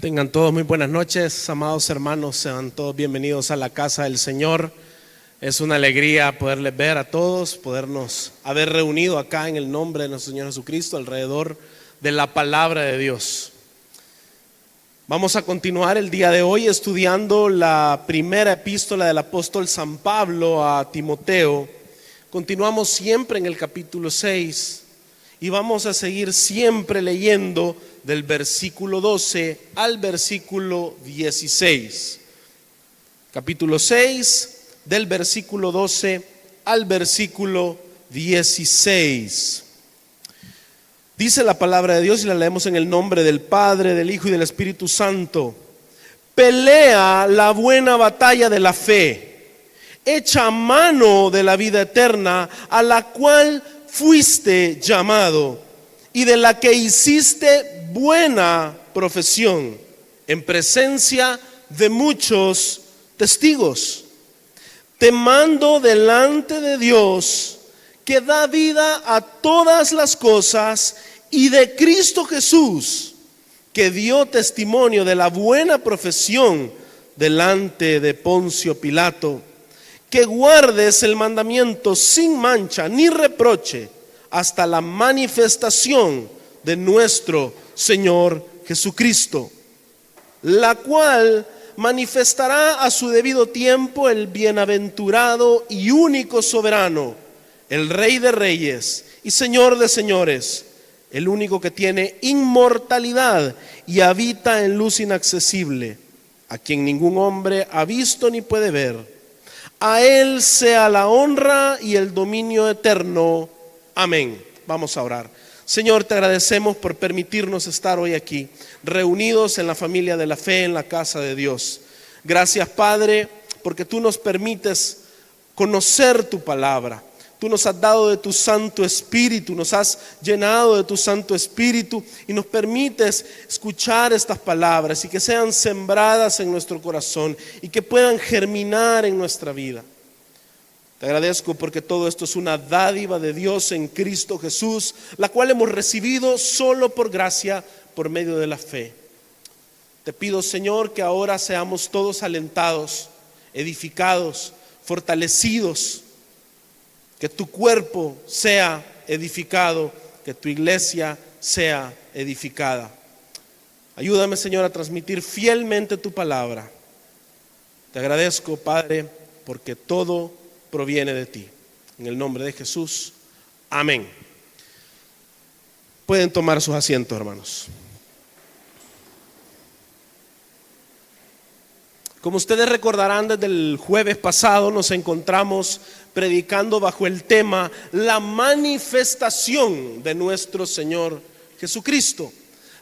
Tengan todos muy buenas noches, amados hermanos, sean todos bienvenidos a la casa del Señor. Es una alegría poderles ver a todos, podernos haber reunido acá en el nombre de nuestro Señor Jesucristo alrededor de la palabra de Dios. Vamos a continuar el día de hoy estudiando la primera epístola del apóstol San Pablo a Timoteo. Continuamos siempre en el capítulo 6 y vamos a seguir siempre leyendo del versículo 12 al versículo 16. Capítulo 6, del versículo 12 al versículo 16. Dice la palabra de Dios y la leemos en el nombre del Padre, del Hijo y del Espíritu Santo. Pelea la buena batalla de la fe, echa mano de la vida eterna, a la cual fuiste llamado y de la que hiciste buena profesión en presencia de muchos testigos. Te mando delante de Dios, que da vida a todas las cosas, y de Cristo Jesús, que dio testimonio de la buena profesión delante de Poncio Pilato, que guardes el mandamiento sin mancha ni reproche hasta la manifestación de nuestro Señor Jesucristo, la cual manifestará a su debido tiempo el bienaventurado y único soberano, el Rey de reyes y Señor de señores, el único que tiene inmortalidad y habita en luz inaccesible, a quien ningún hombre ha visto ni puede ver. A Él sea la honra y el dominio eterno. Amén. Vamos a orar. Señor, te agradecemos por permitirnos estar hoy aquí, reunidos en la familia de la fe, en la casa de Dios. Gracias, Padre, porque tú nos permites conocer tu palabra. Tú nos has dado de tu Santo Espíritu, nos has llenado de tu Santo Espíritu y nos permites escuchar estas palabras y que sean sembradas en nuestro corazón y que puedan germinar en nuestra vida. Te agradezco porque todo esto es una dádiva de Dios en Cristo Jesús, la cual hemos recibido solo por gracia, por medio de la fe. Te pido, Señor, que ahora seamos todos alentados, edificados, fortalecidos, que tu cuerpo sea edificado, que tu iglesia sea edificada. Ayúdame, Señor, a transmitir fielmente tu palabra. Te agradezco, Padre, porque todo proviene de ti. En el nombre de Jesús, amén. Pueden tomar sus asientos, hermanos. Como ustedes recordarán, desde el jueves pasado nos encontramos predicando bajo el tema la manifestación de nuestro Señor Jesucristo.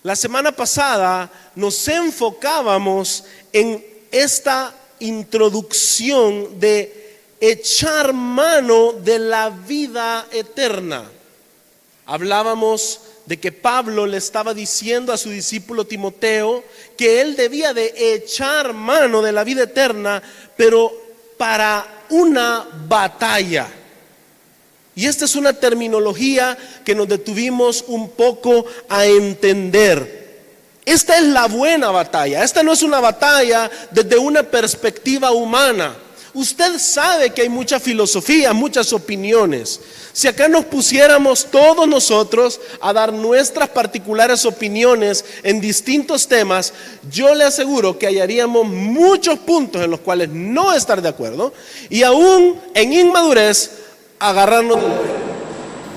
La semana pasada nos enfocábamos en esta introducción de echar mano de la vida eterna. Hablábamos de que Pablo le estaba diciendo a su discípulo Timoteo que él debía de echar mano de la vida eterna, pero para una batalla. Y esta es una terminología que nos detuvimos un poco a entender. Esta es la buena batalla. Esta no es una batalla desde una perspectiva humana. Usted sabe que hay mucha filosofía, muchas opiniones. Si acá nos pusiéramos todos nosotros a dar nuestras particulares opiniones en distintos temas, yo le aseguro que hallaríamos muchos puntos en los cuales no estar de acuerdo y aún en inmadurez agarrarnos.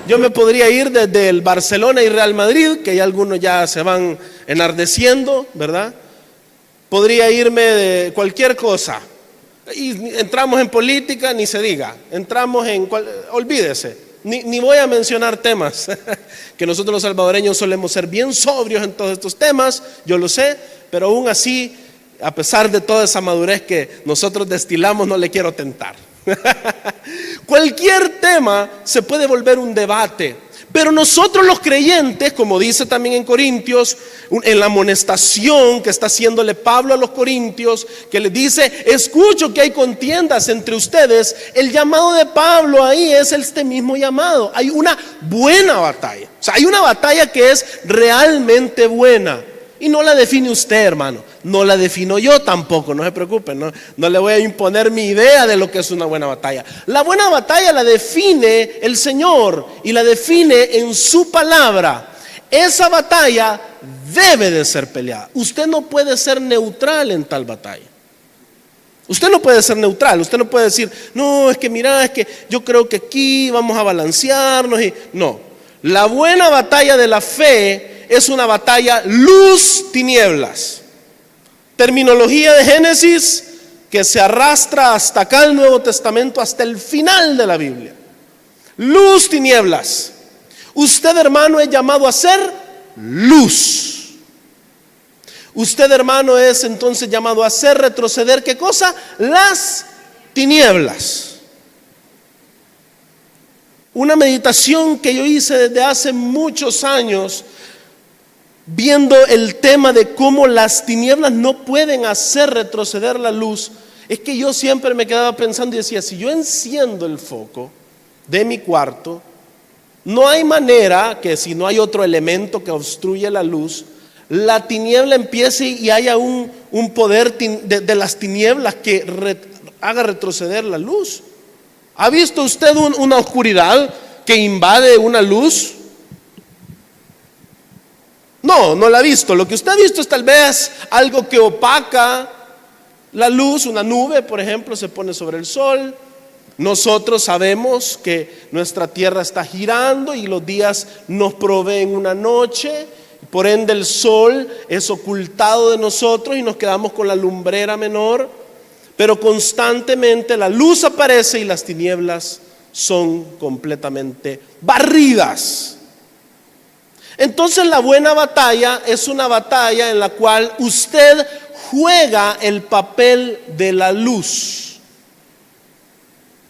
Yo me podría ir desde el Barcelona y Real Madrid, que ya algunos ya se van enardeciendo, ¿verdad? Podría irme de cualquier cosa. Y entramos en política, ni se diga. Entramos en olvídese, ni voy a mencionar temas que nosotros los salvadoreños solemos ser bien sobrios en todos estos temas, yo lo sé, pero aún así, a pesar de toda esa madurez que nosotros destilamos, no le quiero tentar. Cualquier tema se puede volver un debate. Pero nosotros los creyentes, como dice también en Corintios, en la amonestación que está haciéndole Pablo a los corintios, que les dice, escucho que hay contiendas entre ustedes, el llamado de Pablo ahí es este mismo llamado. Hay una buena batalla, o sea, hay una batalla que es realmente buena. Y no la define usted, hermano, no la defino yo tampoco, no se preocupen, no le voy a imponer mi idea de lo que es una buena batalla. La buena batalla la define el Señor y la define en su palabra. Esa batalla debe de ser peleada. Usted no puede ser neutral en tal batalla. Usted no puede ser neutral, usted no puede decir, no, es que mira, es que yo creo que aquí vamos a balancearnos. No, la buena batalla de la fe es una batalla luz-tinieblas. Terminología de Génesis que se arrastra hasta acá el Nuevo Testamento, hasta el final de la Biblia. Luz-tinieblas. Usted, hermano, es llamado a ser luz. Usted, hermano, es entonces llamado a hacer retroceder, ¿qué cosa? Las tinieblas. Una meditación que yo hice desde hace muchos años, viendo el tema de cómo las tinieblas no pueden hacer retroceder la luz, es que yo siempre me quedaba pensando y decía, si yo enciendo el foco de mi cuarto, no hay manera que, si no hay otro elemento que obstruye la luz, la tiniebla empiece y haya un poder de las tinieblas que haga retroceder la luz. ¿Ha visto usted una oscuridad que invade una luz? No la ha visto. Lo que usted ha visto es tal vez algo que opaca la luz. Una nube, por ejemplo, se pone sobre el sol. Nosotros sabemos que nuestra tierra está girando y los días nos proveen una noche. Por ende, el sol es ocultado de nosotros y nos quedamos con la lumbrera menor. Pero constantemente la luz aparece y las tinieblas son completamente barridas. Entonces la buena batalla es una batalla en la cual usted juega el papel de la luz.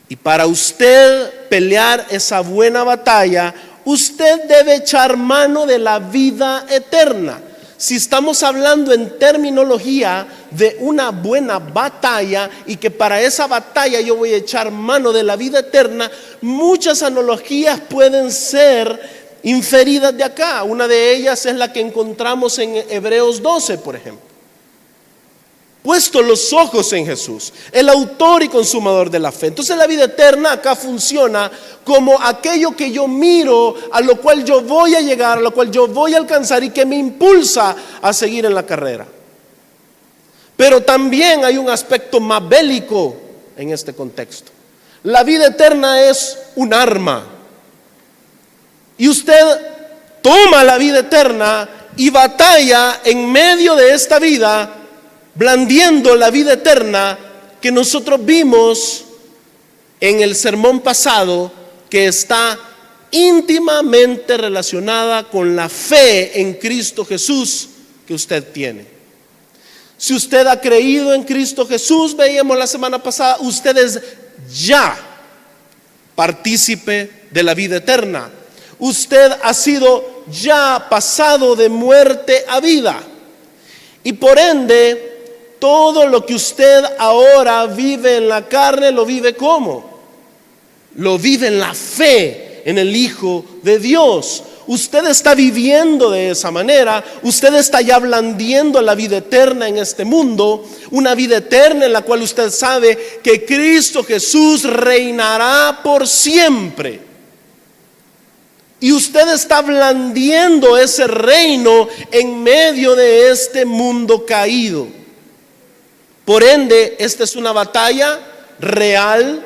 Y para usted pelear esa buena batalla, usted debe echar mano de la vida eterna. Si estamos hablando en terminología de una buena batalla y que para esa batalla yo voy a echar mano de la vida eterna, muchas analogías pueden ser inferidas de acá. Una de ellas es la que encontramos en Hebreos 12, por ejemplo. Puesto los ojos en Jesús, el autor y consumador de la fe. Entonces la vida eterna acá funciona como aquello que yo miro, a lo cual yo voy a llegar, a lo cual yo voy a alcanzar y que me impulsa a seguir en la carrera. Pero también hay un aspecto más bélico en este contexto. La vida eterna es un arma. Y usted toma la vida eterna y batalla en medio de esta vida, blandiendo la vida eterna que nosotros vimos en el sermón pasado, que está íntimamente relacionada con la fe en Cristo Jesús que usted tiene. Si usted ha creído en Cristo Jesús, veíamos la semana pasada, usted es ya partícipe de la vida eterna. Usted ha sido ya pasado de muerte a vida. Y por ende, todo lo que usted ahora vive en la carne, lo vive ¿cómo? Lo vive en la fe en el Hijo de Dios. Usted está viviendo de esa manera. Usted está ya blandiendo la vida eterna en este mundo. Una vida eterna en la cual usted sabe que Cristo Jesús reinará por siempre. Y usted está blandiendo ese reino en medio de este mundo caído. Por ende, esta es una batalla real,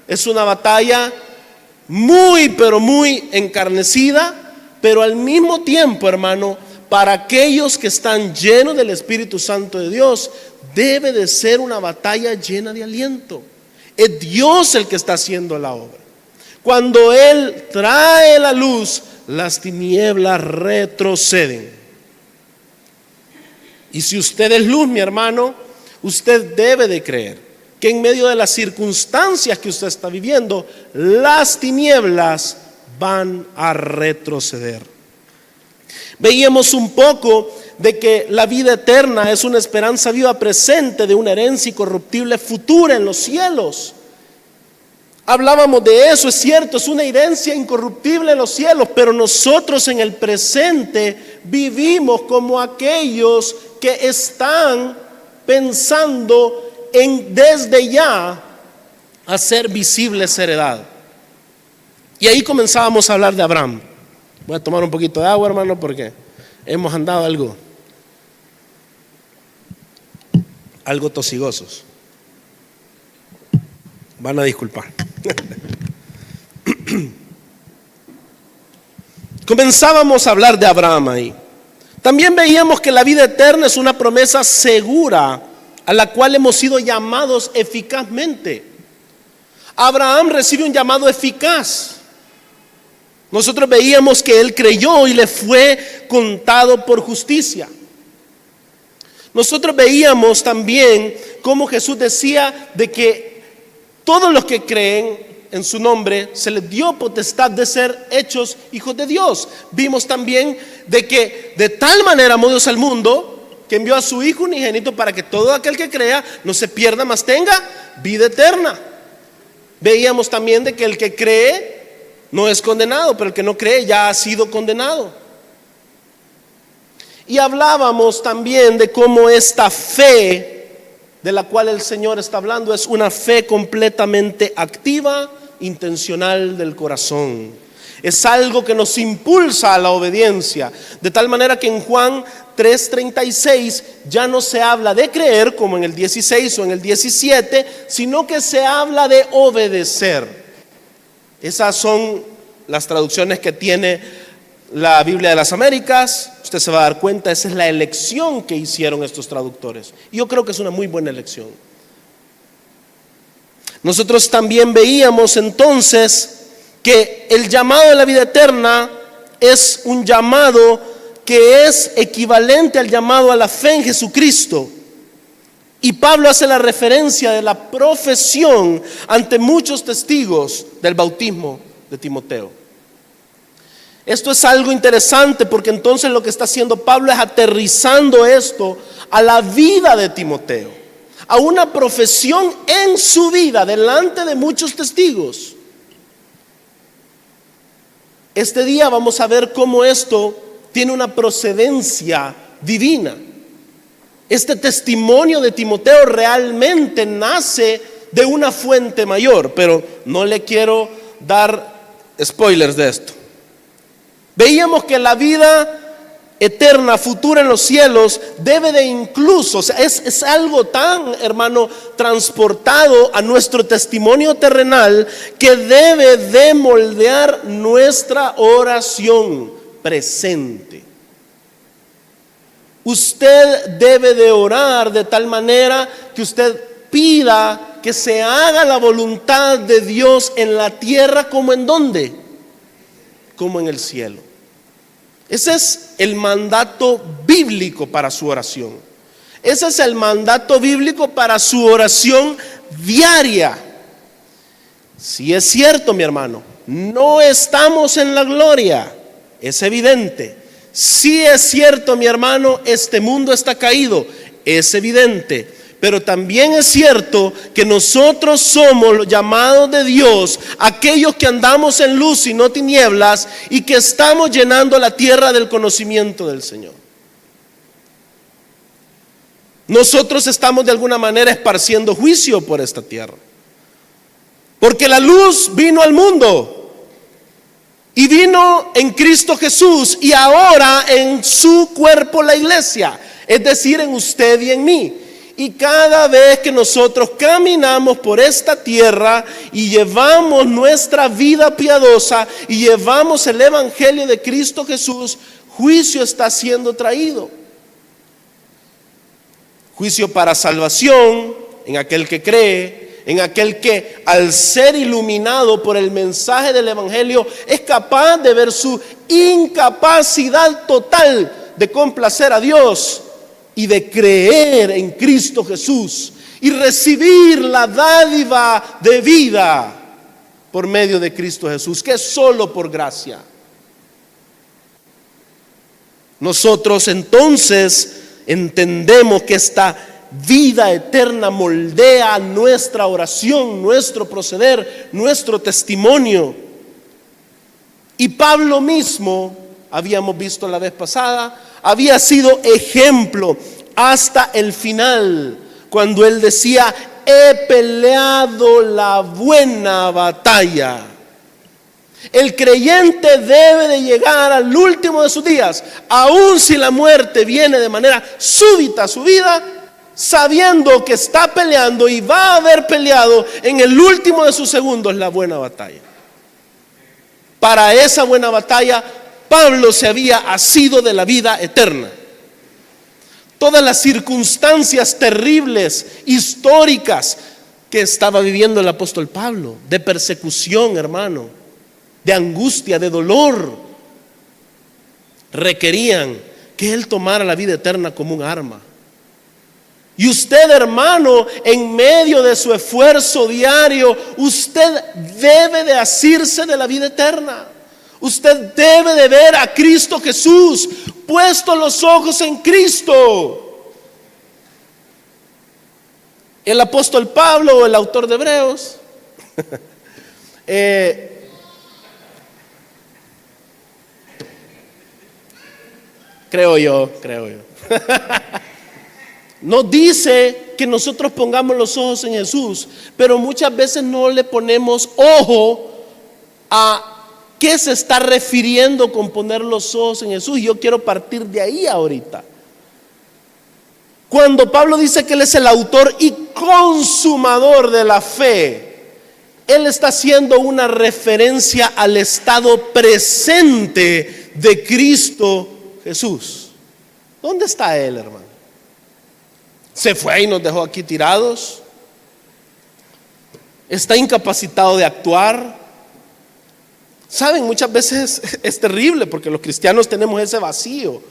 es una batalla muy, pero muy encarnecida, pero al mismo tiempo, hermano, para aquellos que están llenos del Espíritu Santo de Dios, debe de ser una batalla llena de aliento. Es Dios el que está haciendo la obra. Cuando Él trae la luz, las tinieblas retroceden. Y si usted es luz, mi hermano, usted debe de creer que en medio de las circunstancias que usted está viviendo, las tinieblas van a retroceder. Veíamos un poco de que la vida eterna es una esperanza viva presente de una herencia incorruptible futura en los cielos. Hablábamos de eso, es cierto, es una herencia incorruptible en los cielos, pero nosotros en el presente vivimos como aquellos que están pensando en desde ya hacer visible esa heredad. Y ahí comenzábamos a hablar de Abraham. Voy a tomar un poquito de agua, hermano, porque hemos andado algo tosigosos. Van a disculpar. Comenzábamos a hablar de Abraham ahí. También veíamos que la vida eterna es una promesa segura a la cual hemos sido llamados eficazmente. Abraham recibe un llamado eficaz. Nosotros veíamos que él creyó y le fue contado por justicia. Nosotros veíamos también cómo Jesús decía de que todos los que creen en su nombre se les dio potestad de ser hechos hijos de Dios. Vimos también de que de tal manera amó Dios al mundo que envió a su Hijo unigénito para que todo aquel que crea no se pierda, mas tenga vida eterna. Veíamos también de que el que cree no es condenado, pero el que no cree ya ha sido condenado. Y hablábamos también de cómo esta fe de la cual el Señor está hablando es una fe completamente activa, intencional del corazón. Es algo que nos impulsa a la obediencia, de tal manera que en Juan 3:36 ya no se habla de creer como en el 16 o en el 17, sino que se habla de obedecer. Esas son las traducciones que tiene la Biblia de las Américas. Usted se va a dar cuenta, esa es la elección que hicieron estos traductores. Y yo creo que es una muy buena elección. Nosotros también veíamos entonces que el llamado de la vida eterna es un llamado que es equivalente al llamado a la fe en Jesucristo. Y Pablo hace la referencia de la profesión ante muchos testigos del bautismo de Timoteo. Esto es algo interesante porque entonces lo que está haciendo Pablo es aterrizando esto a la vida de Timoteo, a una profesión en su vida delante de muchos testigos. Este día vamos a ver cómo esto tiene una procedencia divina. Este testimonio de Timoteo realmente nace de una fuente mayor, pero no le quiero dar spoilers de esto. Veíamos que la vida eterna, futura en los cielos, debe de incluso, o sea, es algo tan, hermano, transportado a nuestro testimonio terrenal que debe de moldear nuestra oración presente. Usted debe de orar de tal manera que usted pida que se haga la voluntad de Dios en la tierra como en ¿dónde? Como en el cielo. Ese es el mandato bíblico para su oración. Ese es el mandato bíblico para su oración diaria. Si es cierto, mi hermano, no estamos en la gloria, es evidente. Si es cierto, mi hermano, este mundo está caído, es evidente. Pero también es cierto que nosotros somos los llamados de Dios, aquellos que andamos en luz y no tinieblas, y que estamos llenando la tierra del conocimiento del Señor. Nosotros estamos de alguna manera esparciendo juicio por esta tierra, porque la luz vino al mundo y vino en Cristo Jesús y ahora en su cuerpo, la iglesia, es decir, en usted y en mí. Y cada vez que nosotros caminamos por esta tierra y llevamos nuestra vida piadosa y llevamos el evangelio de Cristo Jesús, juicio está siendo traído. Juicio para salvación en aquel que cree, en aquel que al ser iluminado por el mensaje del evangelio es capaz de ver su incapacidad total de complacer a Dios y de creer en Cristo Jesús y recibir la dádiva de vida por medio de Cristo Jesús, que es solo por gracia. Nosotros entonces entendemos que esta vida eterna moldea nuestra oración, nuestro proceder, nuestro testimonio. Y Pablo mismo habíamos visto la vez pasada, había sido ejemplo hasta el final, cuando él decía: he peleado la buena batalla. El creyente debe de llegar al último de sus días, aun si la muerte viene de manera súbita a su vida, sabiendo que está peleando y va a haber peleado en el último de sus segundos la buena batalla. Para esa buena batalla, Pablo se había asido de la vida eterna. Todas las circunstancias terribles, históricas, que estaba viviendo el apóstol Pablo, de persecución, hermano, de angustia, de dolor, requerían que él tomara la vida eterna como un arma. Y usted, hermano, en medio de su esfuerzo diario, usted debe de asirse de la vida eterna. Usted debe de ver a Cristo Jesús, puesto los ojos en Cristo. El apóstol Pablo, el autor de Hebreos, creo yo. Nos dice que nosotros pongamos los ojos en Jesús, pero muchas veces no le ponemos ojo a qué se está refiriendo con poner los ojos en Jesús. Yo quiero partir de ahí ahorita. Cuando Pablo dice que él es el autor y consumador de la fe, él está haciendo una referencia al estado presente de Cristo Jesús. ¿Dónde está él, hermano? ¿Se fue y nos dejó aquí tirados? ¿Está incapacitado de actuar? Saben, muchas veces es terrible porque los cristianos tenemos ese vacío.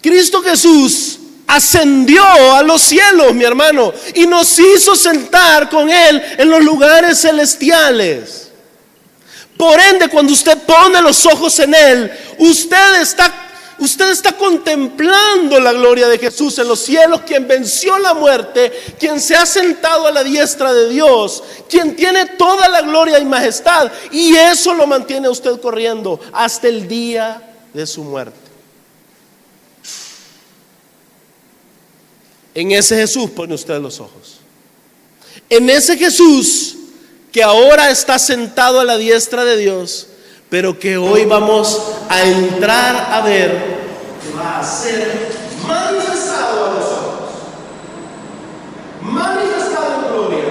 Cristo Jesús ascendió a los cielos, mi hermano, y nos hizo sentar con Él en los lugares celestiales. Por ende, cuando usted pone los ojos en Él, usted está contemplando la gloria de Jesús en los cielos, quien venció la muerte, quien se ha sentado a la diestra de Dios, quien tiene toda la gloria y majestad, y eso lo mantiene a usted corriendo hasta el día de su muerte. En ese Jesús pone usted los ojos. En ese Jesús que ahora está sentado a la diestra de Dios, pero que hoy vamos a entrar a ver, que va a ser manifestado a nosotros, manifestado en gloria,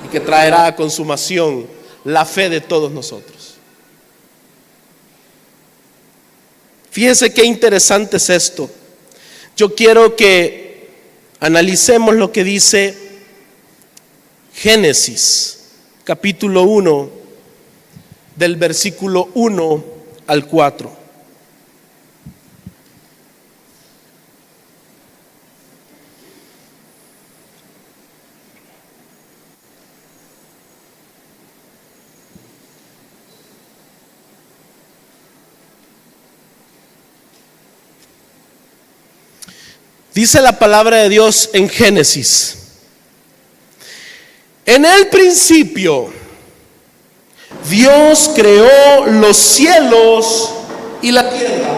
y que traerá a consumación la fe de todos nosotros. Fíjese qué interesante es esto. Yo quiero que analicemos lo que dice Génesis, capítulo 1, del versículo 1 al 4. Dice la palabra de Dios en Génesis: en el principio Dios creó los cielos y la tierra.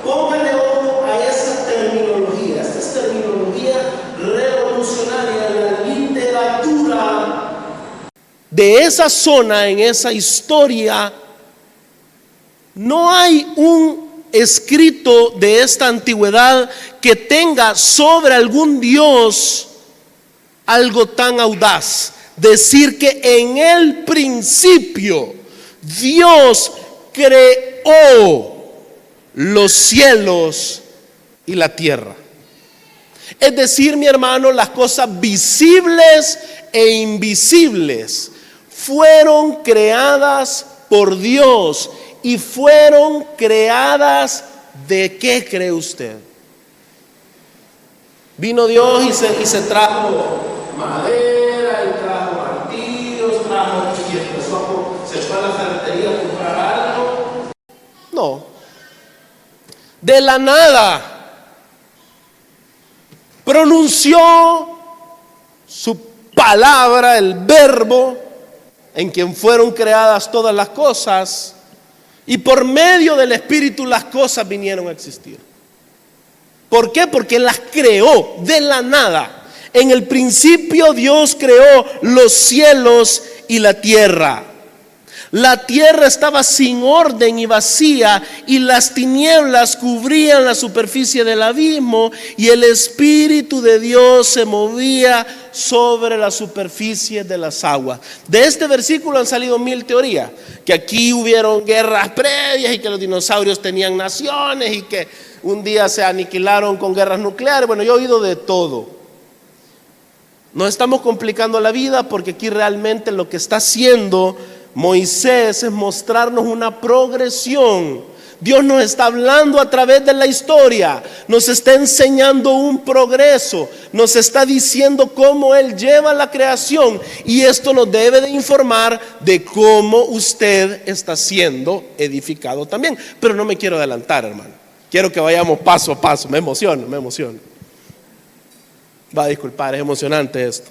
Póngale ojo a esa terminología. Esta es terminología revolucionaria en la literatura de esa zona, en esa historia. No hay un escrito de esta antigüedad que tenga sobre algún Dios algo tan audaz. Decir que en el principio Dios creó los cielos y la tierra. Es decir, mi hermano, las cosas visibles e invisibles fueron creadas por Dios. ¿Y fueron creadas de qué cree usted? Vino Dios y se trajo madera, y trajo martillos, y se fue a la ferretería a comprar algo. No. De la nada pronunció su palabra, el verbo, en quien fueron creadas todas las cosas, y por medio del Espíritu las cosas vinieron a existir. ¿Por qué? Porque las creó de la nada. En el principio Dios creó los cielos y la tierra. La tierra estaba sin orden y vacía, y las tinieblas cubrían la superficie del abismo, y el Espíritu de Dios se movía sobre la superficie de las aguas. De este versículo han salido 1000 teorías, que aquí hubieron guerras previas y que los dinosaurios tenían naciones y que un día se aniquilaron con guerras nucleares. Bueno, yo he oído de todo. Nos estamos complicando la vida, porque aquí realmente lo que está haciendo Moisés es mostrarnos una progresión. Dios nos está hablando a través de la historia, nos está enseñando un progreso, nos está diciendo cómo Él lleva la creación, y esto nos debe de informar de cómo usted está siendo edificado también. Pero no me quiero adelantar, hermano, quiero que vayamos paso a paso. Me emociono. Va a disculpar, es emocionante esto.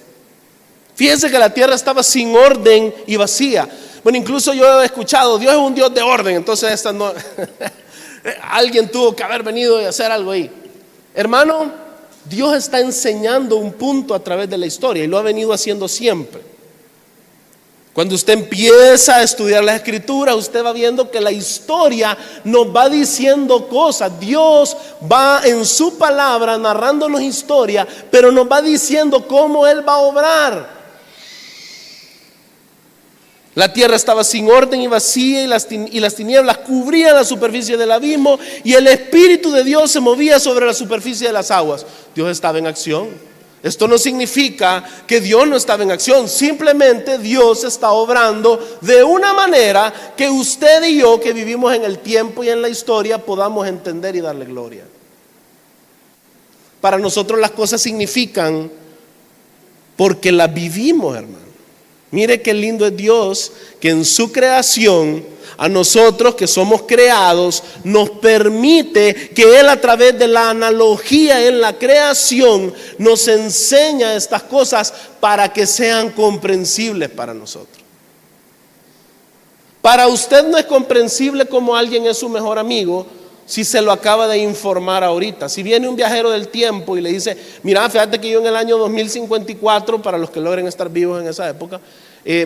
Fíjense que la tierra estaba sin orden y vacía. Bueno, incluso yo he escuchado, Dios es un Dios de orden, entonces esta no alguien tuvo que haber venido y hacer algo ahí. Hermano, Dios está enseñando un punto a través de la historia, y lo ha venido haciendo siempre. Cuando usted empieza a estudiar la Escritura, usted va viendo que la historia nos va diciendo cosas. Dios va en su palabra narrándonos historia, pero nos va diciendo cómo Él va a obrar. La tierra estaba sin orden y vacía, y las tinieblas cubrían la superficie del abismo, y el Espíritu de Dios se movía sobre la superficie de las aguas. Dios estaba en acción. Esto no significa que Dios no estaba en acción, simplemente Dios está obrando de una manera que usted y yo, que vivimos en el tiempo y en la historia, podamos entender y darle gloria. Para nosotros las cosas significan porque las vivimos, hermano. Mire qué lindo es Dios, que en su creación, a nosotros que somos creados, nos permite que Él, a través de la analogía en la creación, nos enseña estas cosas para que sean comprensibles para nosotros. Para usted no es comprensible cómo alguien es su mejor amigo si se lo acaba de informar ahorita. Si viene un viajero del tiempo y le dice: mira, fíjate que yo en el año 2054, para los que logren estar vivos en esa época,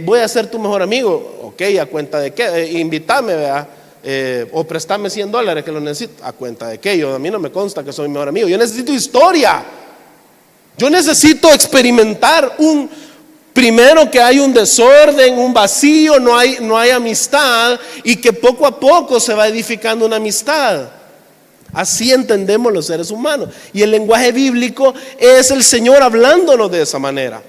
voy a ser tu mejor amigo. Ok, ¿a cuenta de qué? Invítame, ¿verdad? O préstame $100 que lo necesito. ¿A cuenta de qué? A mí no me consta que soy mi mejor amigo. Yo necesito historia. Yo necesito experimentar primero que hay un desorden, un vacío, no hay amistad, y que poco a poco se va edificando una amistad. Así entendemos los seres humanos, y el lenguaje bíblico es el Señor hablándonos de esa manera.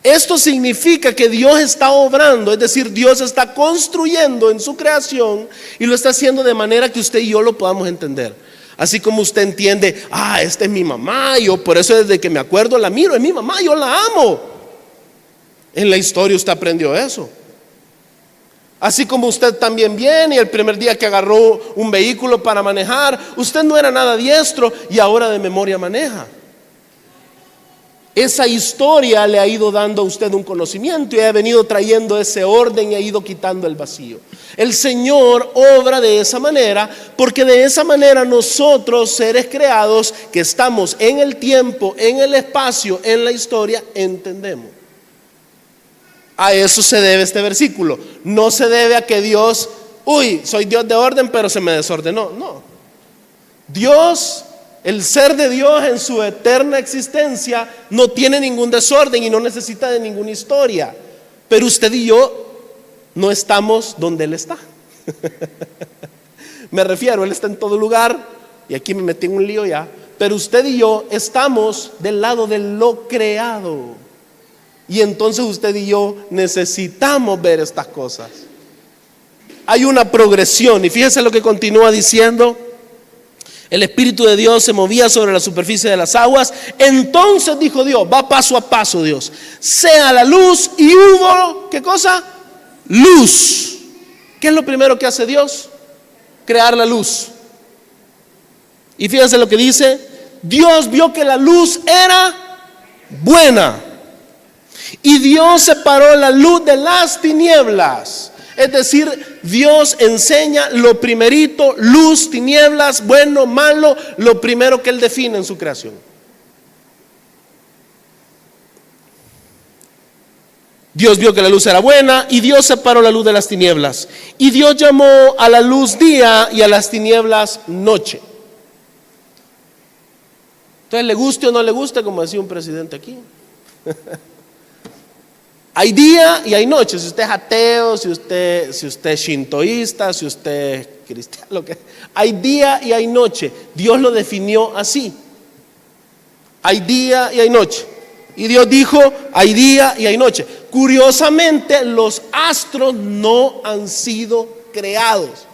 Esto significa que Dios está obrando, es decir, Dios está construyendo en su creación, y lo está haciendo de manera que usted y yo lo podamos entender. Así como usted entiende: esta es mi mamá, yo por eso desde que me acuerdo la miro, es mi mamá, yo la amo. En la historia usted aprendió eso. Así como usted también viene y el primer día que agarró un vehículo para manejar, usted no era nada diestro y ahora de memoria maneja. Esa historia le ha ido dando a usted un conocimiento y ha venido trayendo ese orden y ha ido quitando el vacío. El Señor obra de esa manera, porque de esa manera nosotros, seres creados que estamos en el tiempo, en el espacio, en la historia, entendemos. A eso se debe este versículo. No se debe a que Dios, soy Dios de orden, pero se me desordenó. No. Dios, el ser de Dios en su eterna existencia, no tiene ningún desorden y no necesita de ninguna historia. Pero usted y yo no estamos donde Él está. Me refiero, Él está en todo lugar, y aquí me metí en un lío ya. Pero usted y yo estamos del lado de lo creado. Y entonces usted y yo necesitamos ver estas cosas. Hay una progresión, y fíjese lo que continúa diciendo: el Espíritu de Dios se movía sobre la superficie de las aguas. Entonces dijo Dios, va paso a paso Dios: sea la luz, y hubo, ¿qué cosa? Luz. ¿Qué es lo primero que hace Dios? Crear la luz. Y fíjense lo que dice: Dios vio que la luz era buena. Y Dios separó la luz de las tinieblas. Es decir, Dios enseña lo primerito, luz, tinieblas, bueno, malo, lo primero que Él define en su creación. Dios vio que la luz era buena y Dios separó la luz de las tinieblas. Y Dios llamó a la luz día y a las tinieblas noche. Entonces, le guste o no le guste, como decía un presidente aquí. Hay día y hay noche. Si usted es ateo, si usted es shintoísta, si usted es cristiano, hay día y hay noche. Dios lo definió así. Hay día y hay noche. Y Dios dijo, hay día y hay noche. Curiosamente, los astros no han sido creados.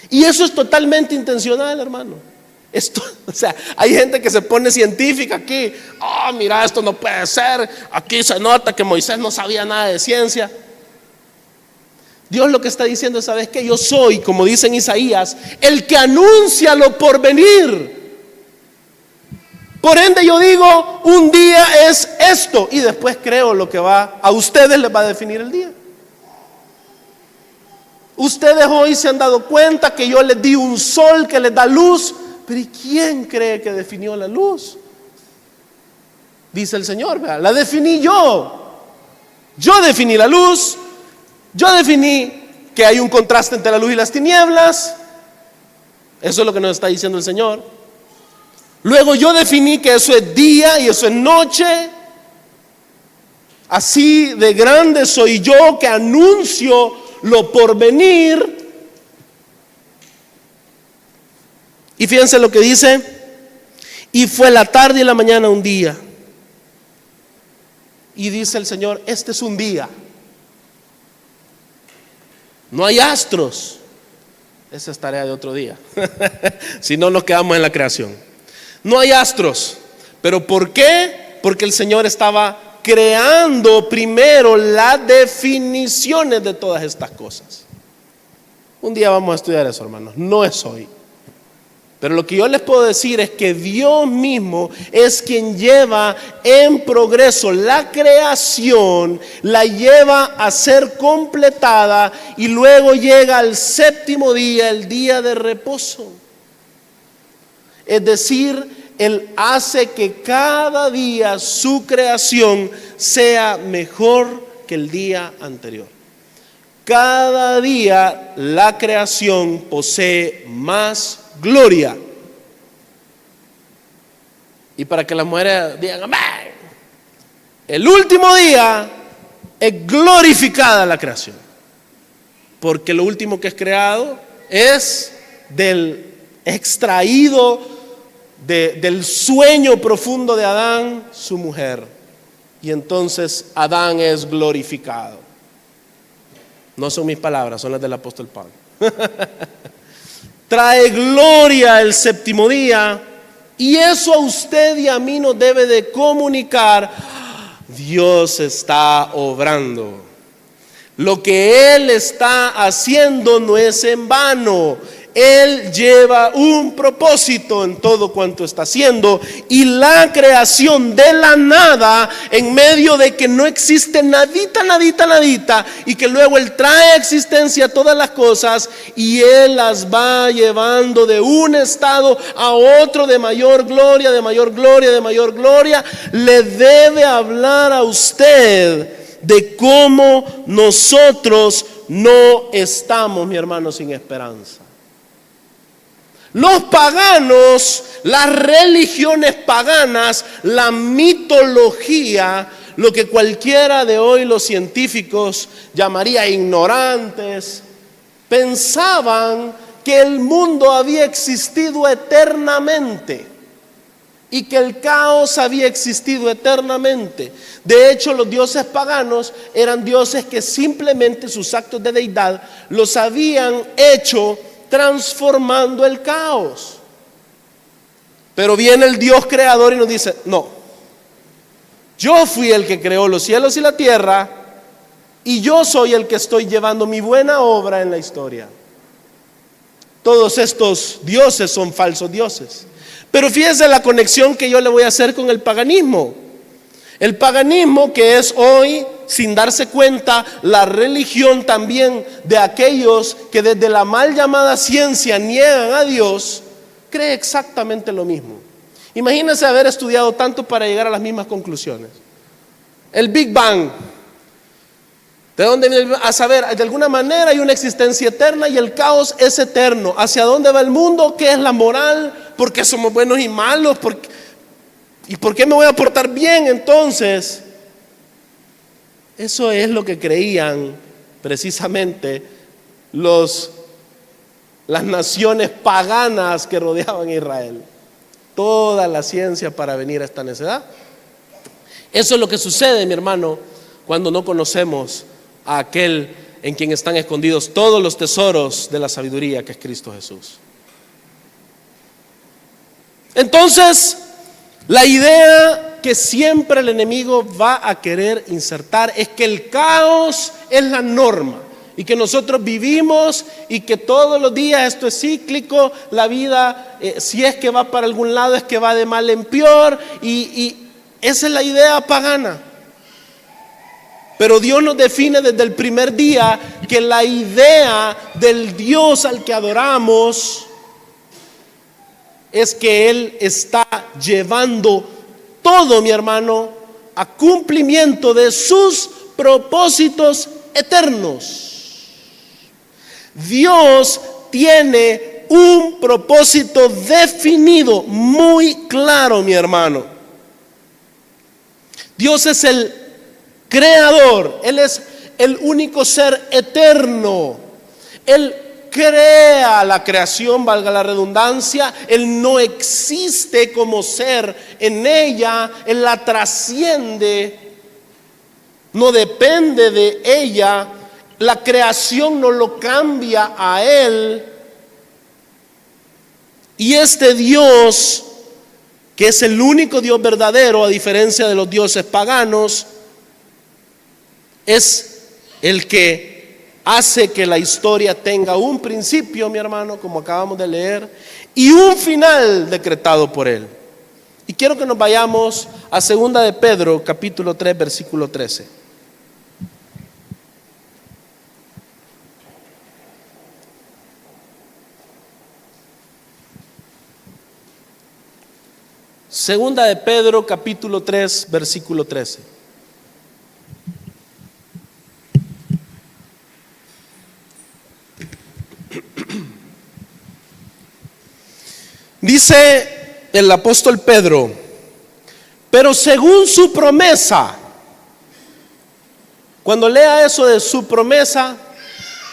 Y eso es totalmente intencional, hermano. Esto, o sea, hay gente que se pone científica aquí. Mira, esto no puede ser. Aquí se nota que Moisés no sabía nada de ciencia. Dios lo que está diciendo es, ¿sabes qué? Yo soy, como dice en Isaías, el que anuncia lo por venir. Por ende yo digo, un día es esto, y después creo lo que a ustedes les va a definir el día. Ustedes hoy se han dado cuenta que yo les di un sol que les da luz. Pero ¿y quién cree que definió la luz? Dice el Señor, ¿verdad? La definí yo. Yo definí la luz. Yo definí que hay un contraste entre la luz y las tinieblas. Eso es lo que nos está diciendo el Señor. Luego yo definí que eso es día y eso es noche. Así de grande soy yo que anuncio lo por venir. Y fíjense lo que dice: y fue la tarde y la mañana un día. Y dice el Señor, este es un día. No hay astros. Esa es tarea de otro día. Si no, nos quedamos en la creación. No hay astros. ¿Pero por qué? Porque el Señor estaba creando primero las definiciones de todas estas cosas. Un día vamos a estudiar eso, hermanos. No es hoy. Pero lo que yo les puedo decir es que Dios mismo es quien lleva en progreso la creación, la lleva a ser completada y luego llega al séptimo día, el día de reposo. Es decir, Él hace que cada día su creación sea mejor que el día anterior. Cada día la creación posee más gloria. Y para que las mujeres digan amén, el último día es glorificada la creación, porque lo último que es creado es extraído del sueño profundo de Adán, su mujer. Y entonces Adán es glorificado. No son mis palabras, son las del apóstol Pablo. Trae gloria el séptimo día, y eso a usted y a mí nos debe de comunicar: Dios está obrando. Lo que Él está haciendo no es en vano. Él lleva un propósito en todo cuanto está haciendo, y la creación de la nada, en medio de que no existe nadita, y que luego Él trae a existencia todas las cosas, y Él las va llevando de un estado a otro de mayor gloria, le debe hablar a usted de cómo nosotros no estamos, mi hermano, sin esperanza. Los paganos, las religiones paganas, la mitología, lo que cualquiera de hoy los científicos llamaría ignorantes, pensaban que el mundo había existido eternamente y que el caos había existido eternamente. De hecho, los dioses paganos eran dioses que simplemente sus actos de deidad los habían hecho transformando el caos. Pero viene el Dios creador y nos dice: no, yo fui el que creó los cielos y la tierra, y yo soy el que estoy llevando mi buena obra en la historia. Todos estos dioses son falsos dioses. Pero fíjense la conexión que yo le voy a hacer con el paganismo. El paganismo, que es hoy, sin darse cuenta, la religión también de aquellos que desde la mal llamada ciencia niegan a Dios, cree exactamente lo mismo. Imagínense haber estudiado tanto para llegar a las mismas conclusiones. El Big Bang, ¿de dónde viene? A saber, de alguna manera hay una existencia eterna y el caos es eterno. ¿Hacia dónde va el mundo? ¿Qué es la moral? ¿Por qué somos buenos y malos? ¿Y por qué me voy a portar bien entonces? Eso es lo que creían precisamente las naciones paganas que rodeaban a Israel. Toda la ciencia para venir a esta necedad. Eso es lo que sucede, mi hermano, cuando no conocemos a aquel en quien están escondidos todos los tesoros de la sabiduría, que es Cristo Jesús. Entonces, la idea que siempre el enemigo va a querer insertar es que el caos es la norma y que nosotros vivimos y que todos los días esto es cíclico. La vida, si es que va para algún lado, es que va de mal en peor, y esa es la idea pagana. Pero Dios nos define desde el primer día que la idea del Dios al que adoramos es que Él está llevando todo, mi hermano, a cumplimiento de sus propósitos eternos. Dios tiene un propósito definido, muy claro, mi hermano. Dios es el creador, Él es el único ser eterno. Él crea la creación, valga la redundancia. Él no existe como ser en ella, Él la trasciende, no depende de ella. La creación no lo cambia a Él. Y este Dios, que es el único Dios verdadero, a diferencia de los dioses paganos, es el que hace que la historia tenga un principio, mi hermano, como acabamos de leer, y un final decretado por Él. Y quiero que nos vayamos a 2 de Pedro, capítulo 3, versículo 13. Segunda de Pedro, capítulo 3, versículo 13. Dice el apóstol Pedro: pero según su promesa. Cuando lea eso de su promesa,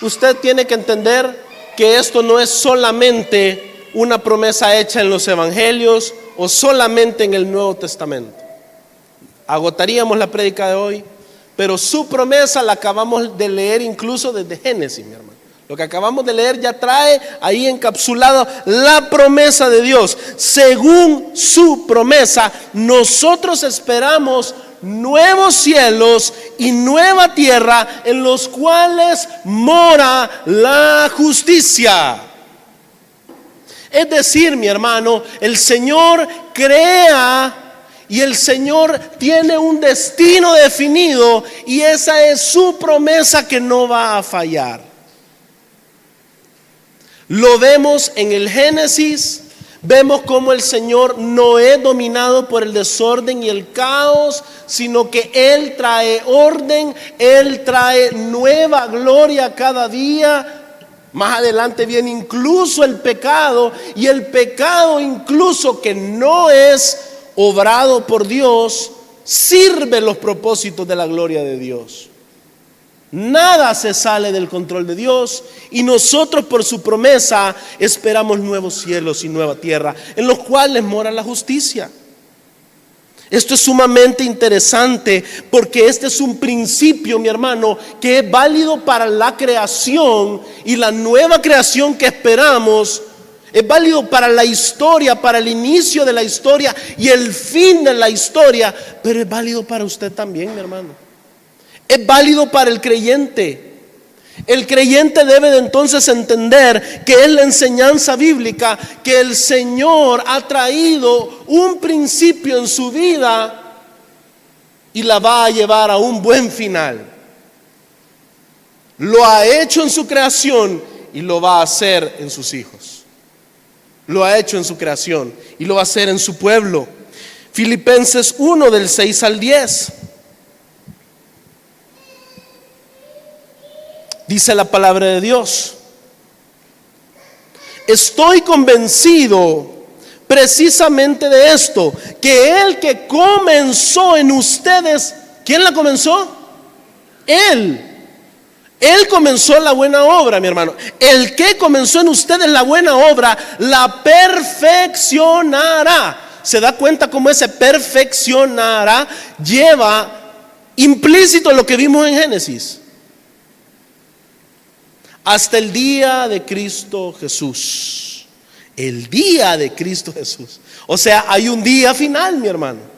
usted tiene que entender que esto no es solamente una promesa hecha en los evangelios o solamente en el Nuevo Testamento. Agotaríamos la prédica de hoy, pero su promesa la acabamos de leer incluso desde Génesis, mi hermano. Lo que acabamos de leer ya trae ahí encapsulado la promesa de Dios. Según su promesa, nosotros esperamos nuevos cielos y nueva tierra en los cuales mora la justicia. Es decir, mi hermano, el Señor crea y el Señor tiene un destino definido, y esa es su promesa que no va a fallar. Lo vemos en el Génesis. Vemos cómo el Señor no es dominado por el desorden y el caos, sino que Él trae orden, Él trae nueva gloria cada día. Más adelante viene incluso el pecado, y el pecado incluso que no es obrado por Dios, sirve los propósitos de la gloria de Dios. Nada se sale del control de Dios, y nosotros por su promesa esperamos nuevos cielos y nueva tierra en los cuales mora la justicia. Esto es sumamente interesante porque este es un principio, mi hermano, que es válido para la creación, y la nueva creación que esperamos es válido para la historia, para el inicio de la historia y el fin de la historia, pero es válido para usted también, mi hermano. Es válido para el creyente. El creyente debe de entonces entender que es la enseñanza bíblica, que el Señor ha traído un principio en su vida y la va a llevar a un buen final. Lo ha hecho en su creación y lo va a hacer en sus hijos. Lo ha hecho en su creación y lo va a hacer en su pueblo. Filipenses 1 del 6 al 10. Dice la palabra de Dios: estoy convencido precisamente de esto, que el que comenzó en ustedes, ¿quién la comenzó? Él comenzó la buena obra, mi hermano. El que comenzó en ustedes la buena obra, la perfeccionará. ¿Se da cuenta cómo ese perfeccionará lleva implícito lo que vimos en Génesis? Hasta el día de Cristo Jesús. El día de Cristo Jesús. O sea, hay un día final, mi hermano.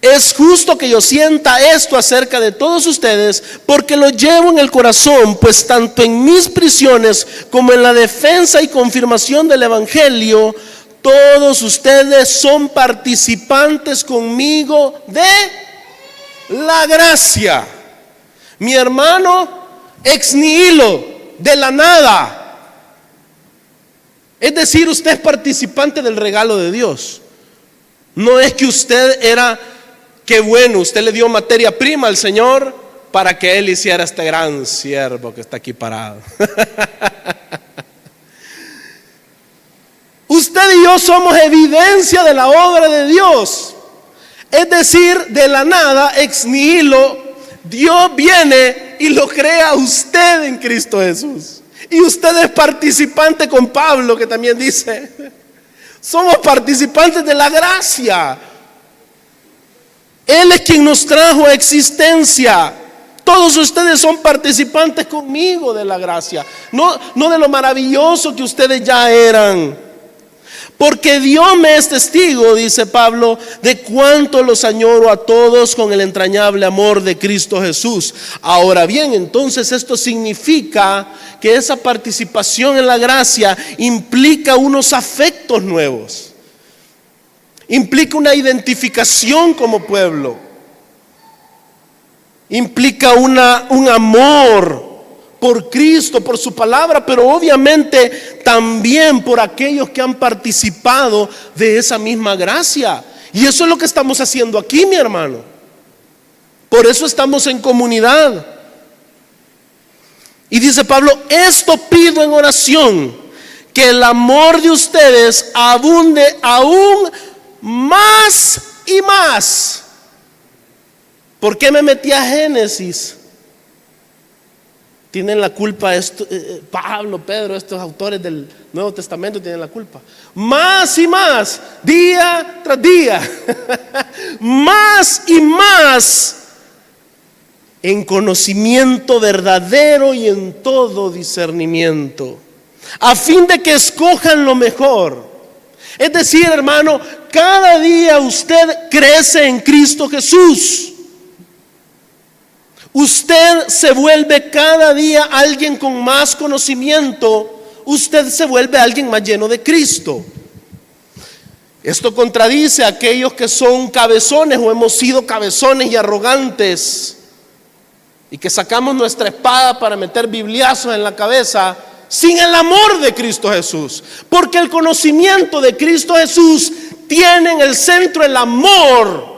Es justo que yo sienta esto acerca de todos ustedes, porque lo llevo en el corazón, pues tanto en mis prisiones como en la defensa y confirmación del Evangelio, todos ustedes son participantes conmigo de la gracia. Mi hermano, ex nihilo, de la nada. Es decir, usted es participante del regalo de Dios. No es que usted era... Qué bueno, usted le dio materia prima al Señor para que Él hiciera este gran siervo que está aquí parado. Usted y yo somos evidencia de la obra de Dios. Es decir, de la nada, ex nihilo, Dios viene y lo crea a usted en Cristo Jesús. Y usted es participante con Pablo, que también dice, somos participantes de la gracia. Él es quien nos trajo a existencia. Todos ustedes son participantes conmigo de la gracia, no de lo maravilloso que ustedes ya eran. Porque Dios me es testigo, dice Pablo, de cuánto los añoro a todos con el entrañable amor de Cristo Jesús. Ahora bien, entonces esto significa que esa participación en la gracia implica unos afectos nuevos. Implica una identificación como pueblo. Implica un amor por Cristo, por su palabra, pero obviamente también por aquellos que han participado de esa misma gracia. Y eso es lo que estamos haciendo aquí, mi hermano. Por eso estamos en comunidad. Y dice Pablo, esto pido en oración, que el amor de ustedes abunde aún más y más. ¿Por qué me metí a Génesis? Tienen la culpa Pablo, Pedro, estos autores del Nuevo Testamento tienen la culpa. Más y más, día tras día, más y más, en conocimiento verdadero y en todo discernimiento, a fin de que escojan lo mejor. Es decir, hermano, cada día usted crece en Cristo Jesús. Usted se vuelve cada día alguien con más conocimiento. Usted se vuelve alguien más lleno de Cristo. Esto contradice a aquellos que son cabezones o hemos sido cabezones y arrogantes y que sacamos nuestra espada para meter bibliazos en la cabeza sin el amor de Cristo Jesús. Porque el conocimiento de Cristo Jesús tiene en el centro el amor,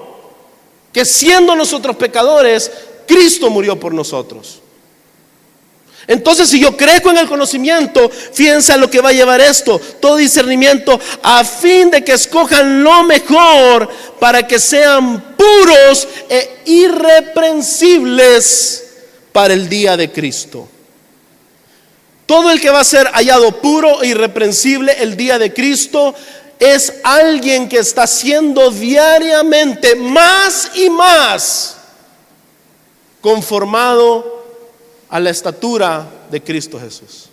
que siendo nosotros pecadores, Cristo murió por nosotros. Entonces, si yo crezco en el conocimiento, fíjense a lo que va a llevar esto: todo discernimiento, a fin de que escojan lo mejor, para que sean puros e irreprensibles para el día de Cristo. Todo el que va a ser hallado puro e irreprensible el día de Cristo es alguien que está siendo diariamente más y más conformado a la estatura de Cristo Jesús.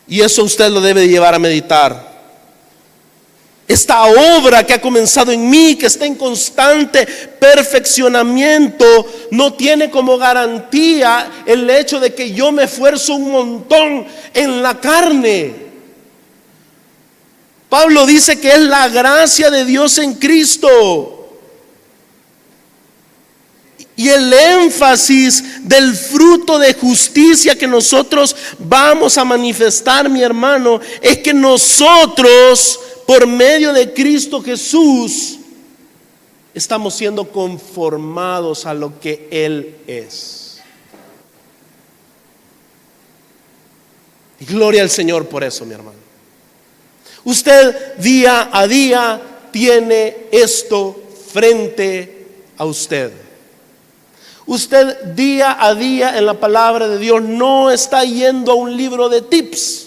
Y eso usted lo debe llevar a meditar. Esta obra que ha comenzado en mí, que está en constante perfeccionamiento, no tiene como garantía el hecho de que yo me esfuerzo un montón en la carne. Pablo dice que es la gracia de Dios en Cristo. Y el énfasis del fruto de justicia que nosotros vamos a manifestar, mi hermano, es que nosotros, por medio de Cristo Jesús, estamos siendo conformados a lo que Él es. Y gloria al Señor por eso, mi hermano. Usted día a día tiene esto frente a usted. Usted día a día en la palabra de Dios no está yendo a un libro de tips.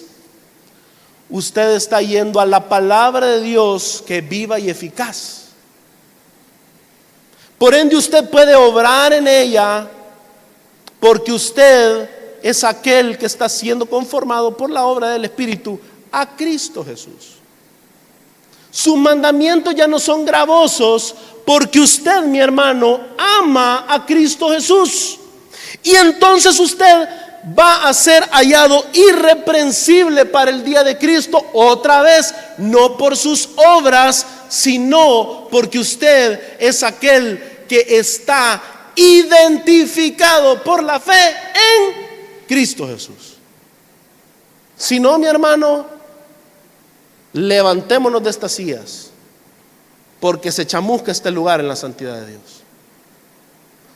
Usted está yendo a la palabra de Dios, que es viva y eficaz. Por ende, usted puede obrar en ella, porque usted es aquel que está siendo conformado por la obra del Espíritu a Cristo Jesús. Sus mandamientos ya no son gravosos, porque usted, mi hermano, ama a Cristo Jesús. Y entonces usted va a ser hallado irreprensible para el día de Cristo, otra vez, no por sus obras, sino porque usted es aquel que está identificado por la fe en Cristo Jesús. Si no, mi hermano, levantémonos de estas sillas, porque se chamusca este lugar en la santidad de Dios.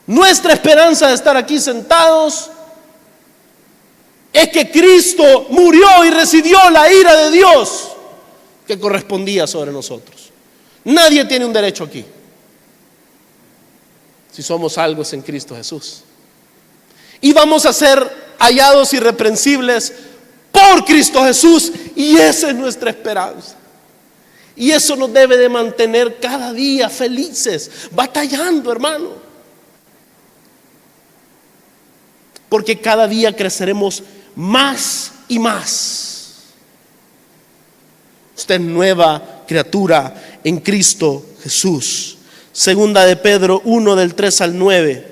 Nuestra esperanza de estar aquí sentados es que Cristo murió y recibió la ira de Dios que correspondía sobre nosotros. Nadie tiene un derecho aquí. Si somos algo es en Cristo Jesús. Y vamos a ser hallados irreprensibles por Cristo Jesús, y esa es nuestra esperanza. Y eso nos debe de mantener cada día felices, batallando, hermano. Porque cada día creceremos más y más. Usted es nueva criatura en Cristo Jesús. Segunda de Pedro 1, del 3 al 9.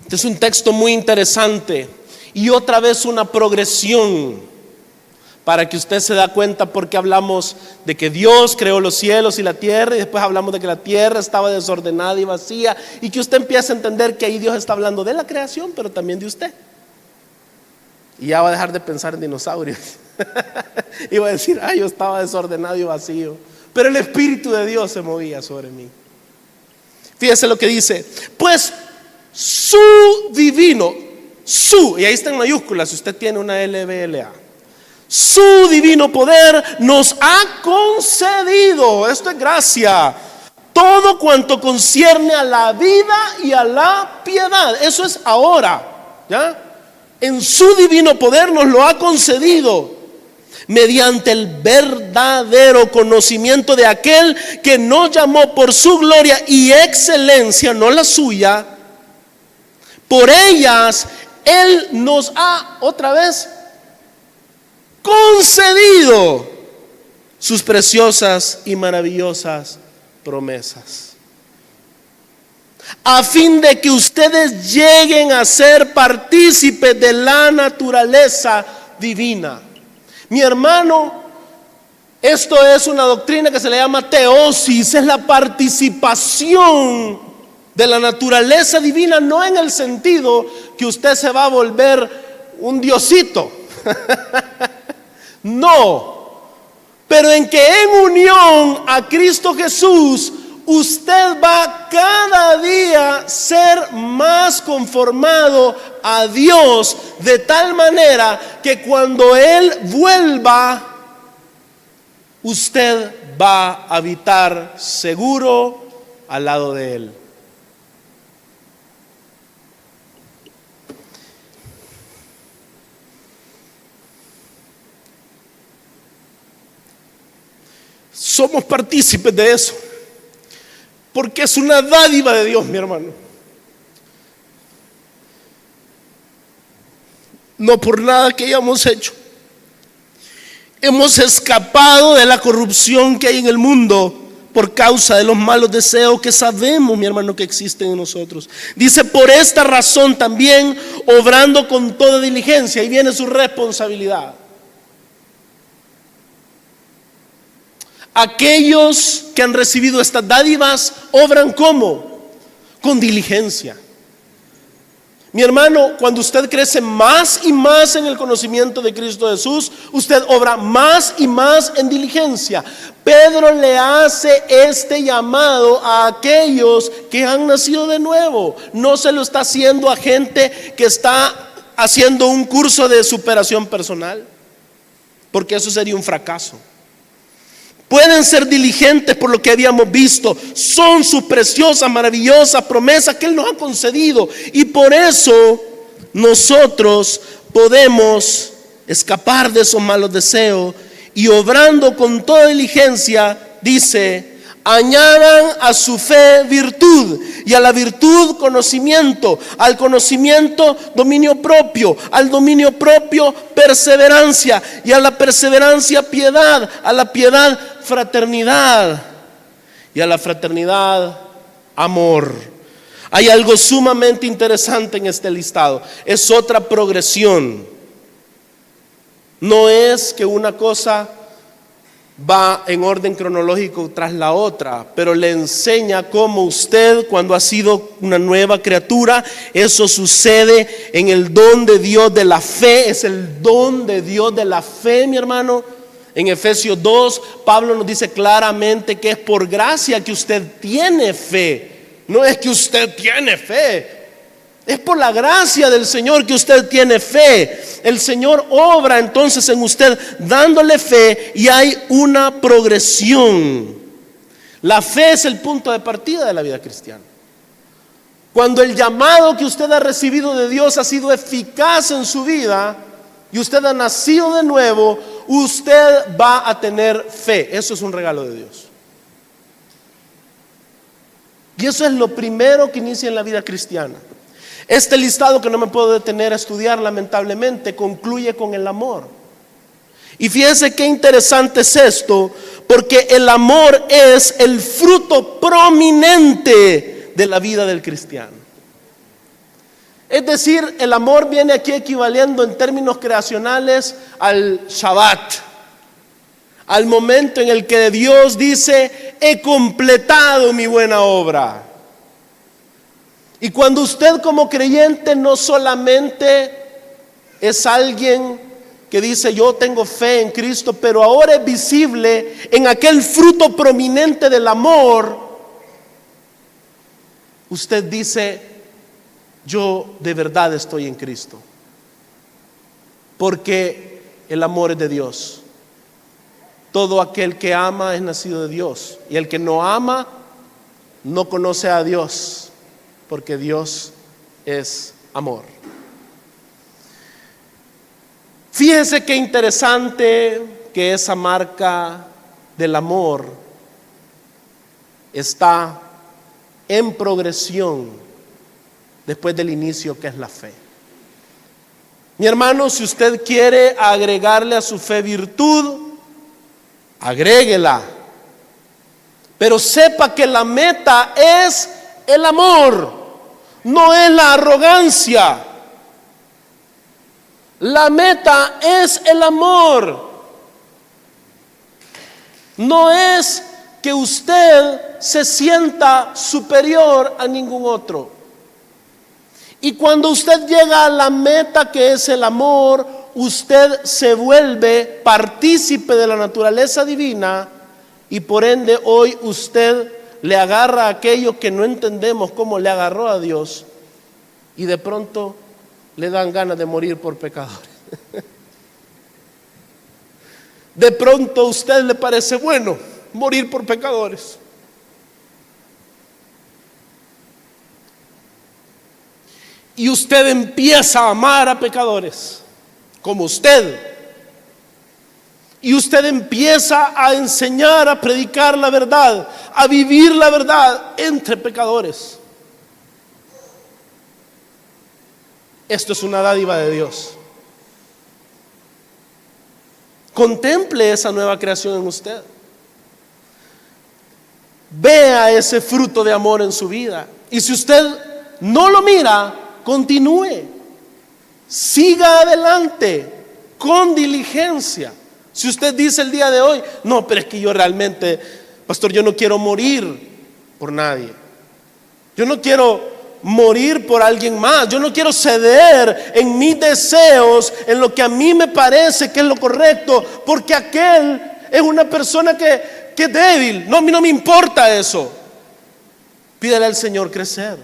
Este es un texto muy interesante y otra vez una progresión para que usted se da cuenta, porque hablamos de que Dios creó los cielos y la tierra, y después hablamos de que la tierra estaba desordenada y vacía, y que usted empiece a entender que ahí Dios está hablando de la creación, pero también de usted. Y ya va a dejar de pensar en dinosaurios y va a decir: yo estaba desordenado y vacío, pero el Espíritu de Dios se movía sobre mí. Fíjese lo que dice: pues su divino, y ahí está en mayúsculas si usted tiene una LBLA, su divino poder nos ha concedido, esto es gracia, todo cuanto concierne a la vida y a la piedad. Eso es ahora, ¿ya? En su divino poder nos lo ha concedido, mediante el verdadero conocimiento de aquel que nos llamó por su gloria y excelencia, no la suya. Por ellas Él nos ha, otra vez, concedido sus preciosas y maravillosas promesas, a fin de que ustedes lleguen a ser partícipes de la naturaleza divina. Mi hermano, esto es una doctrina que se le llama teosis, es la participación de la naturaleza divina, no en el sentido que usted se va a volver un diosito, no, pero en que en unión a Cristo Jesús usted va cada día a ser más conformado a Dios, de tal manera que cuando Él vuelva, usted va a habitar seguro al lado de Él. Somos partícipes de eso, porque es una dádiva de Dios, mi hermano. No por nada que hayamos hecho hemos escapado de la corrupción que hay en el mundo por causa de los malos deseos que sabemos, mi hermano, que existen en nosotros. Dice, por esta razón también, obrando con toda diligencia. Ahí viene su responsabilidad. Aquellos que han recibido estas dádivas obran ¿cómo? Con diligencia. Mi hermano, cuando usted crece más y más en el conocimiento de Cristo Jesús, usted obra más y más en diligencia. Pedro le hace este llamado a aquellos que han nacido de nuevo. No se lo está haciendo a gente que está haciendo un curso de superación personal, porque eso sería un fracaso. Pueden ser diligentes por lo que habíamos visto. Son sus preciosas, maravillosas promesas que Él nos ha concedido. Y por eso nosotros podemos escapar de esos malos deseos. Y obrando con toda diligencia, dice, añadan a su fe virtud, y a la virtud conocimiento, al conocimiento dominio propio, al dominio propio perseverancia, y a la perseverancia piedad, a la piedad fraternidad, y a la fraternidad amor. Hay algo sumamente interesante en este listado. Es otra progresión. No es que una cosa va en orden cronológico tras la otra, pero le enseña cómo usted, cuando ha sido una nueva criatura, eso sucede en el don de Dios de la fe. Es el don de Dios de la fe, mi hermano. En Efesios 2, Pablo nos dice claramente que es por gracia que usted tiene fe. No es que usted tiene fe, es por la gracia del Señor que usted tiene fe. El Señor obra entonces en usted dándole fe, y hay una progresión. La fe es el punto de partida de la vida cristiana. Cuando el llamado que usted ha recibido de Dios ha sido eficaz en su vida y usted ha nacido de nuevo, usted va a tener fe. Eso es un regalo de Dios. Y eso es lo primero que inicia en la vida cristiana. Este listado, que no me puedo detener a estudiar lamentablemente, concluye con el amor. Y fíjense qué interesante es esto, porque el amor es el fruto prominente de la vida del cristiano. Es decir, el amor viene aquí equivaliendo en términos creacionales al Shabbat, al momento en el que Dios dice, he completado mi buena obra. Y cuando usted como creyente no solamente es alguien que dice yo tengo fe en Cristo, pero ahora es visible en aquel fruto prominente del amor, usted dice, yo de verdad estoy en Cristo, porque el amor es de Dios. Todo aquel que ama es nacido de Dios, y el que no ama no conoce a Dios, porque Dios es amor. Fíjese qué interesante que esa marca del amor está en progresión después del inicio, que es la fe. Mi hermano, si usted quiere agregarle a su fe virtud, agréguela, pero sepa que la meta es el amor, no es la arrogancia. La meta es el amor. No es que usted se sienta superior a ningún otro. Y cuando usted llega a la meta, que es el amor, usted se vuelve partícipe de la naturaleza divina, y por ende hoy usted le agarra aquello que no entendemos cómo le agarró a Dios, y de pronto le dan ganas de morir por pecadores. De pronto a usted le parece bueno morir por pecadores. Y usted empieza a amar a pecadores como usted. Y usted empieza a enseñar, a predicar la verdad, a vivir la verdad entre pecadores. Esto es una dádiva de Dios. Contemple esa nueva creación en usted. vea ese fruto de amor en su vida. Y si usted no lo mira, continúe, siga adelante con diligencia. Si usted dice el día de hoy, no, pero es que yo realmente, pastor, yo no quiero morir por nadie, yo no quiero morir por alguien más, yo no quiero ceder en mis deseos, en lo que a mí me parece que es lo correcto, porque aquel es una persona que es débil. No, a mí no me importa eso. Pídale al Señor crecer,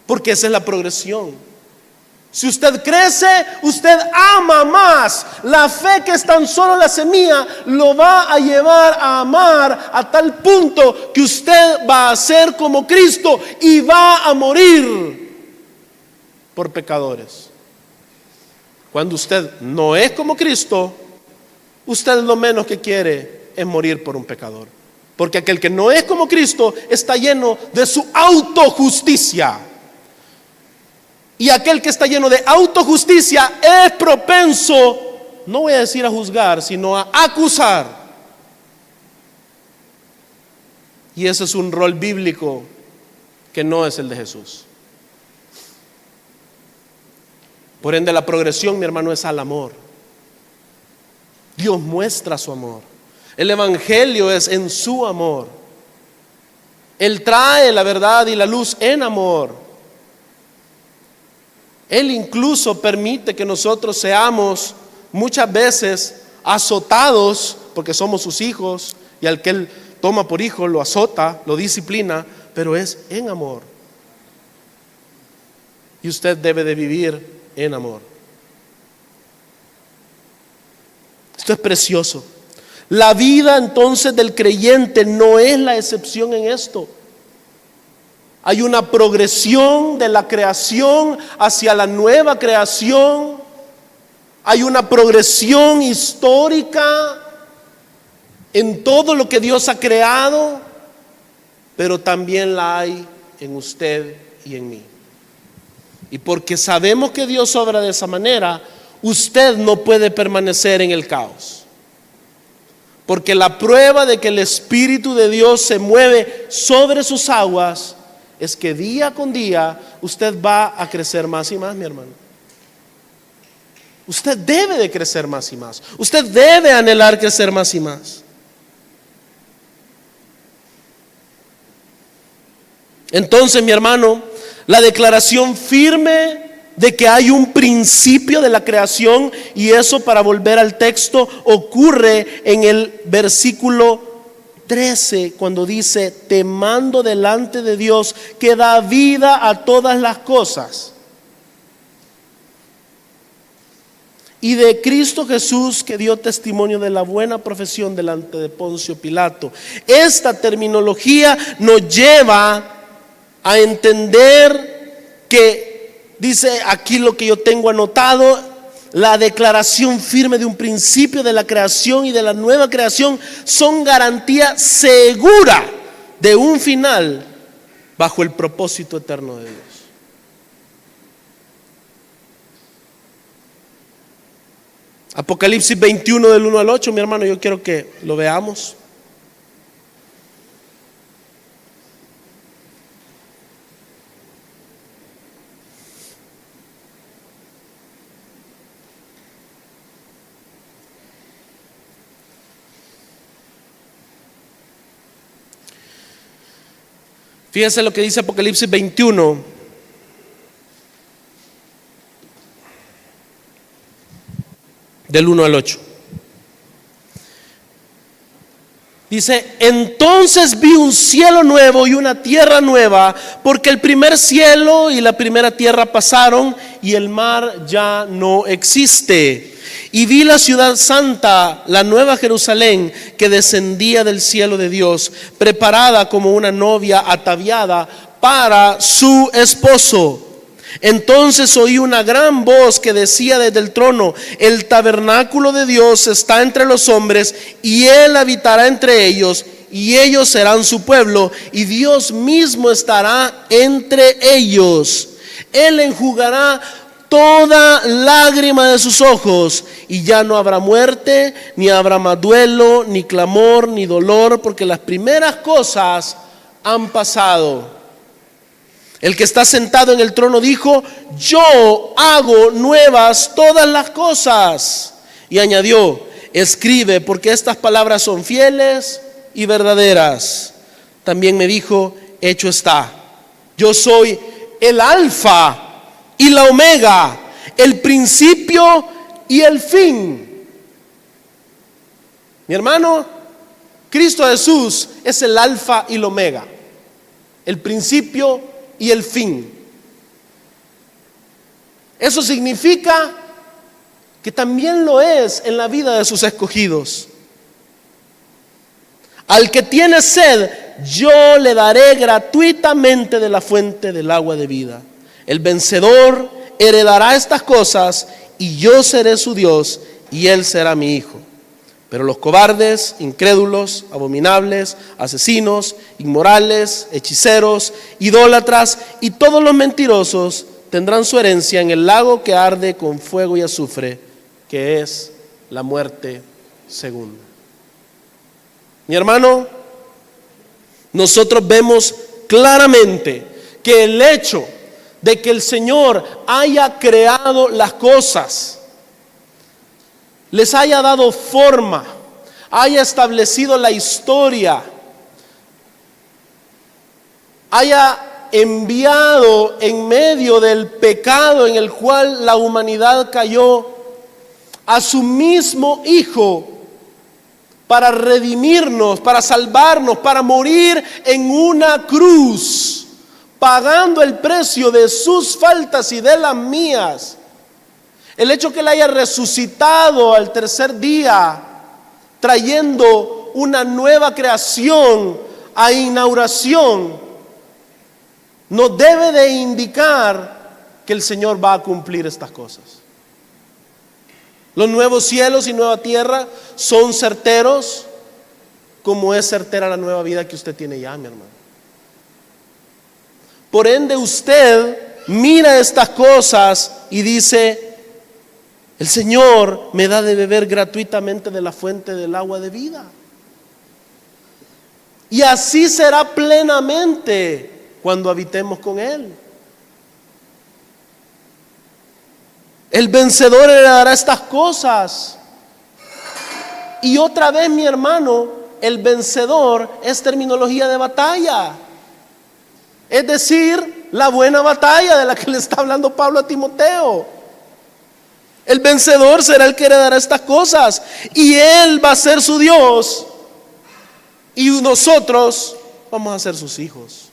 porque esa es la progresión. Si usted crece, usted ama más. La fe, que es tan solo la semilla, lo va a llevar a amar a tal punto que usted va a ser como Cristo y va a morir por pecadores. Cuando usted no es como Cristo, usted lo menos que quiere es morir por un pecador, porque aquel que no es como Cristo está lleno de su autojusticia. Y aquel que está lleno de autojusticia es propenso, no voy a decir a juzgar, sino a acusar. Y ese es un rol bíblico que no es el de Jesús. Por ende, la progresión, mi hermano, es al amor. Dios muestra su amor. El evangelio es en su amor. Él trae la verdad y la luz en amor. Él incluso permite que nosotros seamos muchas veces azotados, porque somos sus hijos, y al que Él toma por hijo lo azota, lo disciplina, pero es en amor. Y usted debe de vivir en amor. Esto es precioso. La vida entonces del creyente no es la excepción en esto. Hay una progresión de la creación hacia la nueva creación. Hay una progresión histórica en todo lo que Dios ha creado, pero también la hay en usted y en mí. Y porque sabemos que Dios obra de esa manera, usted no puede permanecer en el caos. Porque la prueba de que el Espíritu de Dios se mueve sobre sus aguas es que día con día usted va a crecer más y más, mi hermano. Usted debe de crecer más y más. Usted debe anhelar crecer más y más. Entonces, mi hermano, la declaración firme de que hay un principio de la creación, y eso, para volver al texto, ocurre en el versículo 13, cuando dice: te mando delante de Dios que da vida a todas las cosas, y de Cristo Jesús, que dio testimonio de la buena profesión delante de Poncio Pilato. Esta terminología nos lleva a entender que, dice aquí lo que yo tengo anotado, la declaración firme de un principio de la creación y de la nueva creación son garantía segura de un final bajo el propósito eterno de Dios. Apocalipsis 21 del 1 al 8, mi hermano, yo quiero que lo veamos. Fíjense lo que dice Apocalipsis 21. Del 1 al 8. Dice: entonces vi un cielo nuevo y una tierra nueva, porque el primer cielo y la primera tierra pasaron y el mar ya no existe. Y vi la ciudad santa, la nueva Jerusalén, que descendía del cielo de Dios, preparada como una novia ataviada para su esposo. Entonces oí una gran voz que decía desde el trono: el tabernáculo de Dios está entre los hombres, y Él habitará entre ellos, y ellos serán su pueblo, y Dios mismo estará entre ellos. Él enjugará toda lágrima de sus ojos, y ya no habrá muerte, ni habrá más duelo, ni clamor, ni dolor, porque las primeras cosas han pasado. El que está sentado en el trono dijo: yo hago nuevas todas las cosas. Y añadió: escribe, porque estas palabras son fieles y verdaderas. También me dijo: hecho está. Yo soy el alfa y la omega, el principio y el fin. Mi hermano, Cristo Jesús es el alfa y la omega, el principio y el fin. Eso significa que también lo es en la vida de sus escogidos. Al que tiene sed, yo le daré gratuitamente de la fuente del agua de vida. El vencedor heredará estas cosas, y yo seré su Dios, y él será mi hijo. Pero los cobardes, incrédulos, abominables, asesinos, inmorales, hechiceros, idólatras y todos los mentirosos tendrán su herencia en el lago que arde con fuego y azufre, que es la muerte segunda. Mi hermano, nosotros vemos claramente que el hecho de que el Señor haya creado las cosas, les haya dado forma, haya establecido la historia, haya enviado en medio del pecado en el cual la humanidad cayó a su mismo Hijo para redimirnos, para salvarnos, para morir en una cruz, pagando el precio de sus faltas y de las mías. El hecho que Él haya resucitado al tercer día, trayendo una nueva creación a inauguración, nos debe de indicar que el Señor va a cumplir estas cosas. Los nuevos cielos y nueva tierra son certeros, como es certera la nueva vida que usted tiene ya, mi hermano. Por ende, usted mira estas cosas y dice: el Señor me da de beber gratuitamente de la fuente del agua de vida. Y así será plenamente cuando habitemos con Él. El vencedor heredará estas cosas. Y otra vez, mi hermano, el vencedor es terminología de batalla. Es decir, la buena batalla de la que le está hablando Pablo a Timoteo. El vencedor será el que heredará estas cosas, y Él va a ser su Dios, y nosotros vamos a ser sus hijos.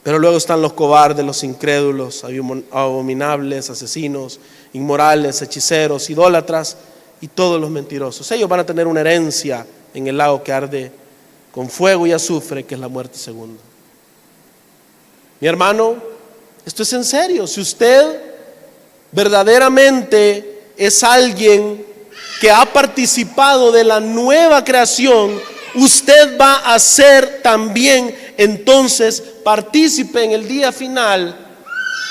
Pero luego están los cobardes, los incrédulos, abominables, asesinos, inmorales, hechiceros, idólatras y todos los mentirosos. Ellos van a tener una herencia en el lago que arde con fuego y azufre, que es la muerte segunda. Mi hermano, esto es en serio. Si usted verdaderamente es alguien que ha participado de la nueva creación, usted va a ser también entonces partícipe en el día final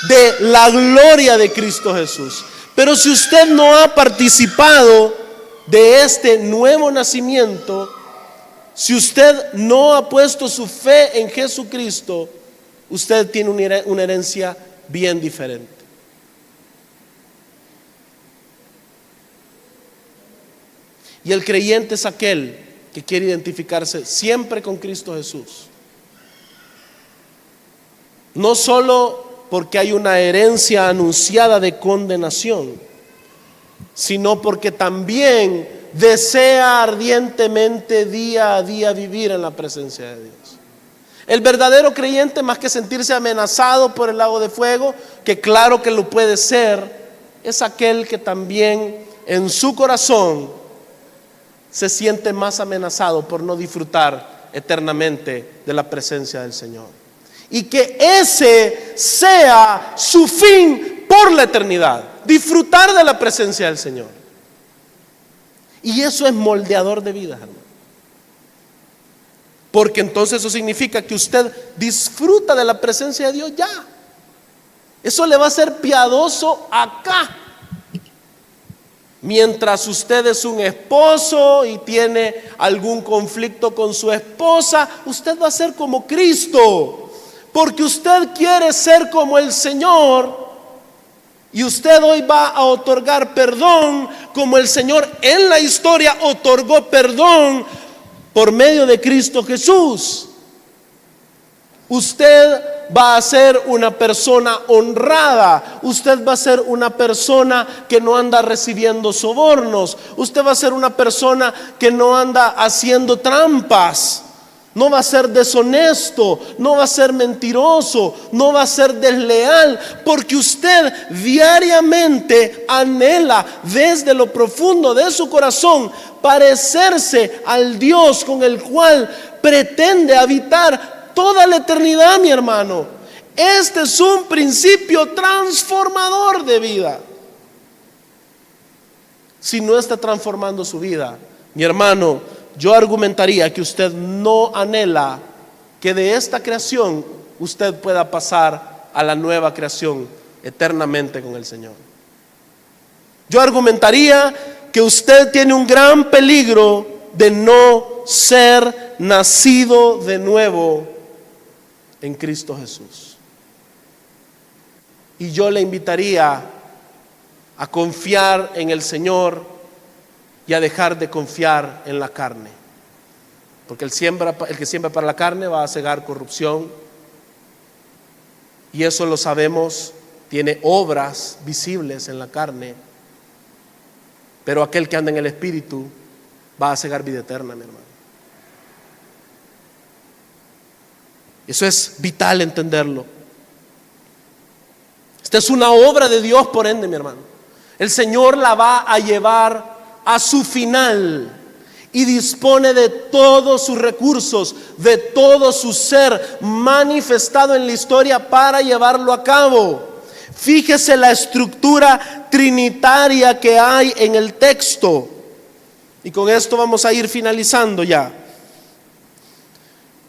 de la gloria de Cristo Jesús. Pero si usted no ha participado de este nuevo nacimiento, si usted no ha puesto su fe en Jesucristo, usted tiene una herencia bien diferente. Y el creyente es aquel que quiere identificarse siempre con Cristo Jesús. No solo porque hay una herencia anunciada de condenación, sino porque también desea ardientemente día a día vivir en la presencia de Dios. El verdadero creyente, más que sentirse amenazado por el lago de fuego, que claro que lo puede ser, es aquel que también en su corazón se siente más amenazado por no disfrutar eternamente de la presencia del Señor. Y que ese sea su fin por la eternidad, disfrutar de la presencia del Señor. Y eso es moldeador de vida, hermano. porque entonces eso significa que usted disfruta de la presencia de Dios ya. Eso le va a ser piadoso acá. Mientras usted es un esposo y tiene algún conflicto con su esposa, usted va a ser como Cristo, porque usted quiere ser como el Señor. Y usted hoy va a otorgar perdón como el Señor en la historia otorgó perdón por medio de Cristo Jesús. Usted va a ser una persona honrada. Usted va a ser una persona que no anda recibiendo sobornos. Usted va a ser una persona que no anda haciendo trampas. No va a ser deshonesto, no va a ser mentiroso, no va a ser desleal, porque usted diariamente anhela desde lo profundo de su corazón parecerse al Dios con el cual pretende habitar toda la eternidad, mi hermano. Este es un principio transformador de vida. Si no está transformando su vida, mi hermano, yo argumentaría que usted no anhela que de esta creación usted pueda pasar a la nueva creación eternamente con el Señor. Yo argumentaría que usted tiene un gran peligro de no ser nacido de nuevo en Cristo Jesús. Y yo le invitaría a confiar en el Señor y a dejar de confiar en la carne, porque el que siembra para la carne va a cegar corrupción, y eso lo sabemos, tiene obras visibles en la carne, pero aquel que anda en el Espíritu va a cegar vida eterna, mi hermano. Eso es vital entenderlo. Esta es una obra de Dios, por ende, mi hermano. El Señor la va a llevar a su final y dispone de todos sus recursos, de todo su ser manifestado en la historia para llevarlo a cabo. Fíjese la estructura trinitaria que hay en el texto, y con esto vamos a ir finalizando ya.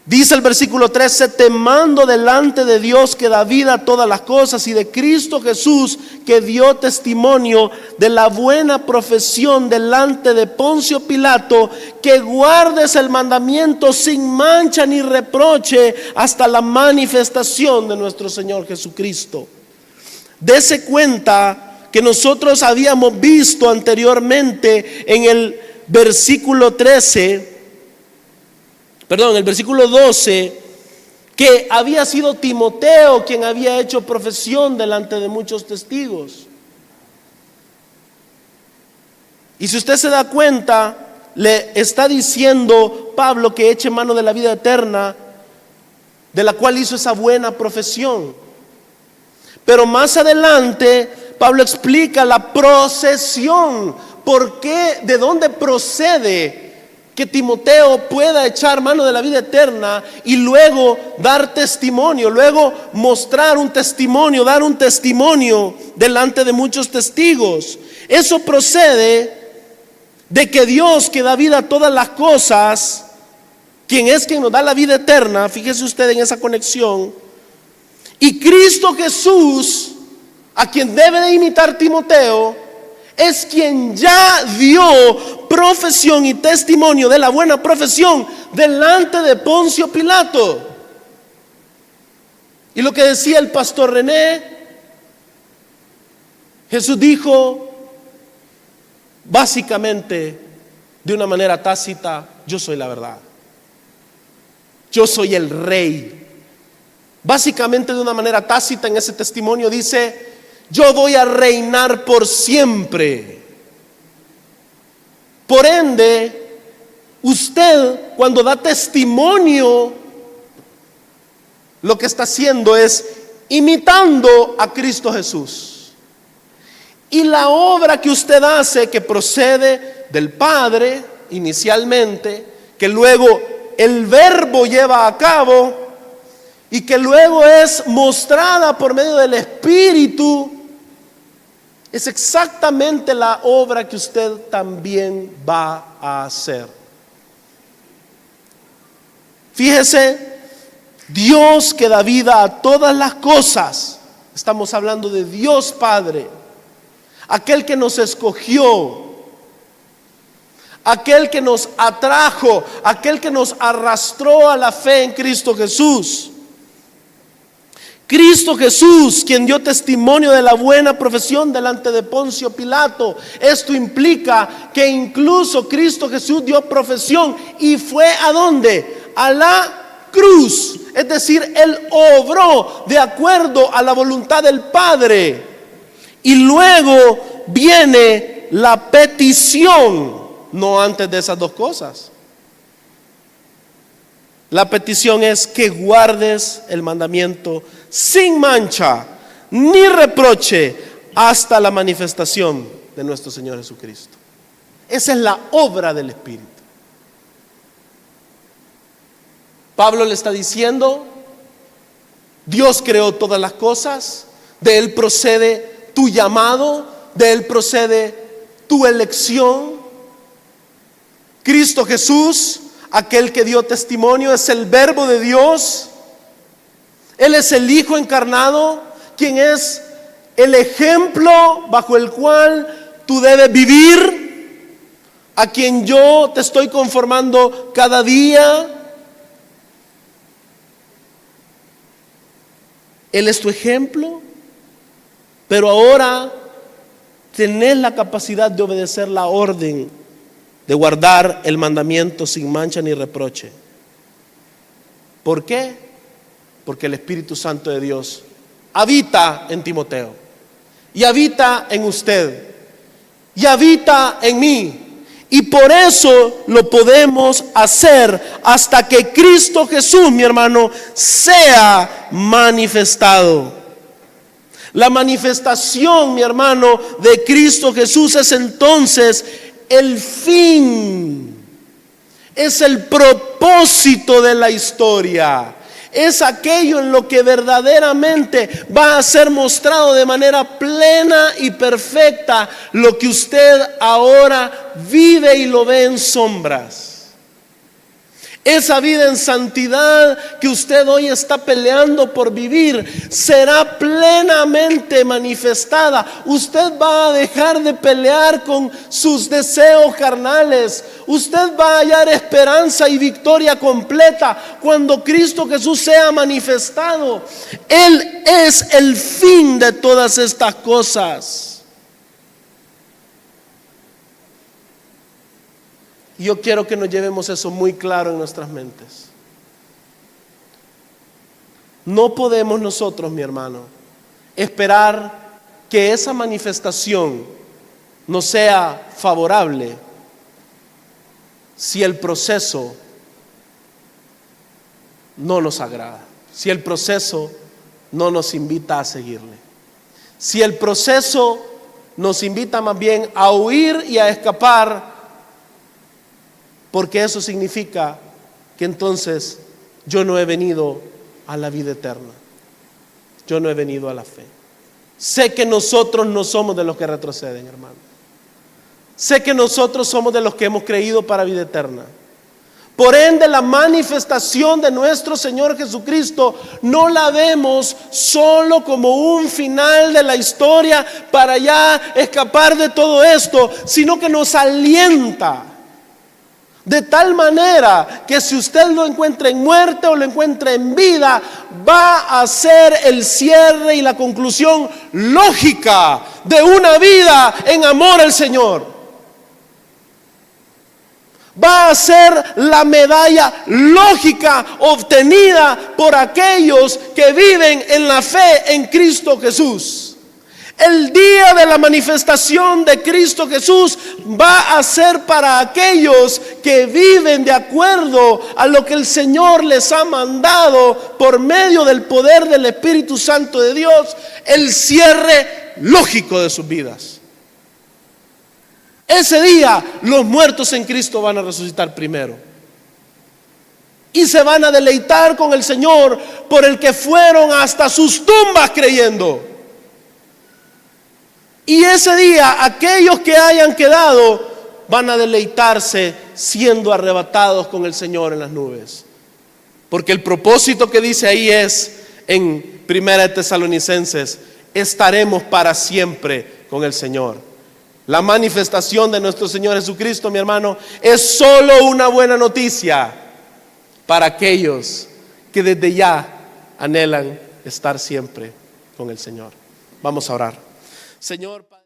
Dice el versículo 13: te mando delante de Dios que da vida a todas las cosas, y de Cristo Jesús que dio testimonio de la buena profesión delante de Poncio Pilato, que guardes el mandamiento sin mancha ni reproche hasta la manifestación de nuestro Señor Jesucristo. Dese cuenta que nosotros habíamos visto anteriormente en el versículo 12, que había sido Timoteo quien había hecho profesión delante de muchos testigos. Y si usted se da cuenta, le está diciendo Pablo que eche mano de la vida eterna, de la cual hizo esa buena profesión. Pero más adelante Pablo explica la procesión. ¿Por qué? ¿De dónde procede que Timoteo pueda echar mano de la vida eterna y luego dar testimonio, luego mostrar un testimonio, dar un testimonio delante de muchos testigos? Eso procede de que Dios, que da vida a todas las cosas, quien es quien nos da la vida eterna, fíjese usted en esa conexión, y Cristo Jesús, a quien debe de imitar Timoteo, es quien ya dio profesión y testimonio de la buena profesión delante de Poncio Pilato. Y lo que decía el pastor René, Jesús dijo básicamente de una manera tácita: yo soy la verdad, yo soy el rey. Básicamente de una manera tácita en ese testimonio dice: yo voy a reinar por siempre. Por ende, usted cuando da testimonio, lo que está haciendo es imitando a Cristo Jesús. Y la obra que usted hace, que procede del Padre inicialmente, que luego el Verbo lleva a cabo y que luego es mostrada por medio del Espíritu, es exactamente la obra que usted también va a hacer. Fíjese, Dios que da vida a todas las cosas. Estamos hablando de Dios Padre, aquel que nos escogió, aquel que nos atrajo, aquel que nos arrastró a la fe en Cristo Jesús. Cristo Jesús, quien dio testimonio de la buena profesión delante de Poncio Pilato. Esto implica que incluso Cristo Jesús dio profesión y fue ¿a dónde? A la cruz. Es decir, Él obró de acuerdo a la voluntad del Padre. Y luego viene la petición, no antes de esas dos cosas. La petición es que guardes el mandamiento sin mancha ni reproche hasta la manifestación de nuestro Señor Jesucristo. Esa es la obra del Espíritu. Pablo le está diciendo, Dios creó todas las cosas, de Él procede tu llamado, de Él procede tu elección. Cristo Jesús, aquel que dio testimonio, es el Verbo de Dios. Él es el Hijo encarnado, quien es el ejemplo bajo el cual tú debes vivir, a quien yo te estoy conformando cada día. Él es tu ejemplo, pero ahora tenés la capacidad de obedecer la orden de guardar el mandamiento sin mancha ni reproche. ¿Por qué? Porque el Espíritu Santo de Dios habita en Timoteo, y habita en usted, y habita en mí. Y por eso lo podemos hacer hasta que Cristo Jesús, mi hermano, sea manifestado. La manifestación, mi hermano, de Cristo Jesús es entonces el fin, es el propósito de la historia. Es aquello en lo que verdaderamente va a ser mostrado de manera plena y perfecta lo que usted ahora vive y lo ve en sombras. Esa vida en santidad que usted hoy está peleando por vivir será plenamente manifestada. Usted va a dejar de pelear con sus deseos carnales. Usted va a hallar esperanza y victoria completa cuando Cristo Jesús sea manifestado. Él es el fin de todas estas cosas. Y yo quiero que nos llevemos eso muy claro en nuestras mentes. No podemos nosotros, mi hermano, esperar que esa manifestación nos sea favorable si el proceso no nos agrada, si el proceso no nos invita a seguirle, si el proceso nos invita más bien a huir y a escapar, porque eso significa que entonces yo no he venido a la vida eterna, yo no he venido a la fe. Sé que nosotros no somos de los que retroceden, hermano. Sé que nosotros somos de los que hemos creído para vida eterna. Por ende, la manifestación de nuestro Señor Jesucristo no la vemos solo como un final de la historia para ya escapar de todo esto, sino que nos alienta. De tal manera que si usted lo encuentra en muerte o lo encuentra en vida, va a ser el cierre y la conclusión lógica de una vida en amor al Señor. Va a ser la medalla lógica obtenida por aquellos que viven en la fe en Cristo Jesús. El día de la manifestación de Cristo Jesús va a ser para aquellos que viven de acuerdo a lo que el Señor les ha mandado por medio del poder del Espíritu Santo de Dios, el cierre lógico de sus vidas. Ese día los muertos en Cristo van a resucitar primero y se van a deleitar con el Señor, por el que fueron hasta sus tumbas creyendo. Y ese día aquellos que hayan quedado van a deleitarse siendo arrebatados con el Señor en las nubes. Porque el propósito que dice ahí es, en 1 Tesalonicenses, estaremos para siempre con el Señor. La manifestación de nuestro Señor Jesucristo, mi hermano, es solo una buena noticia para aquellos que desde ya anhelan estar siempre con el Señor. Vamos a orar. Señor.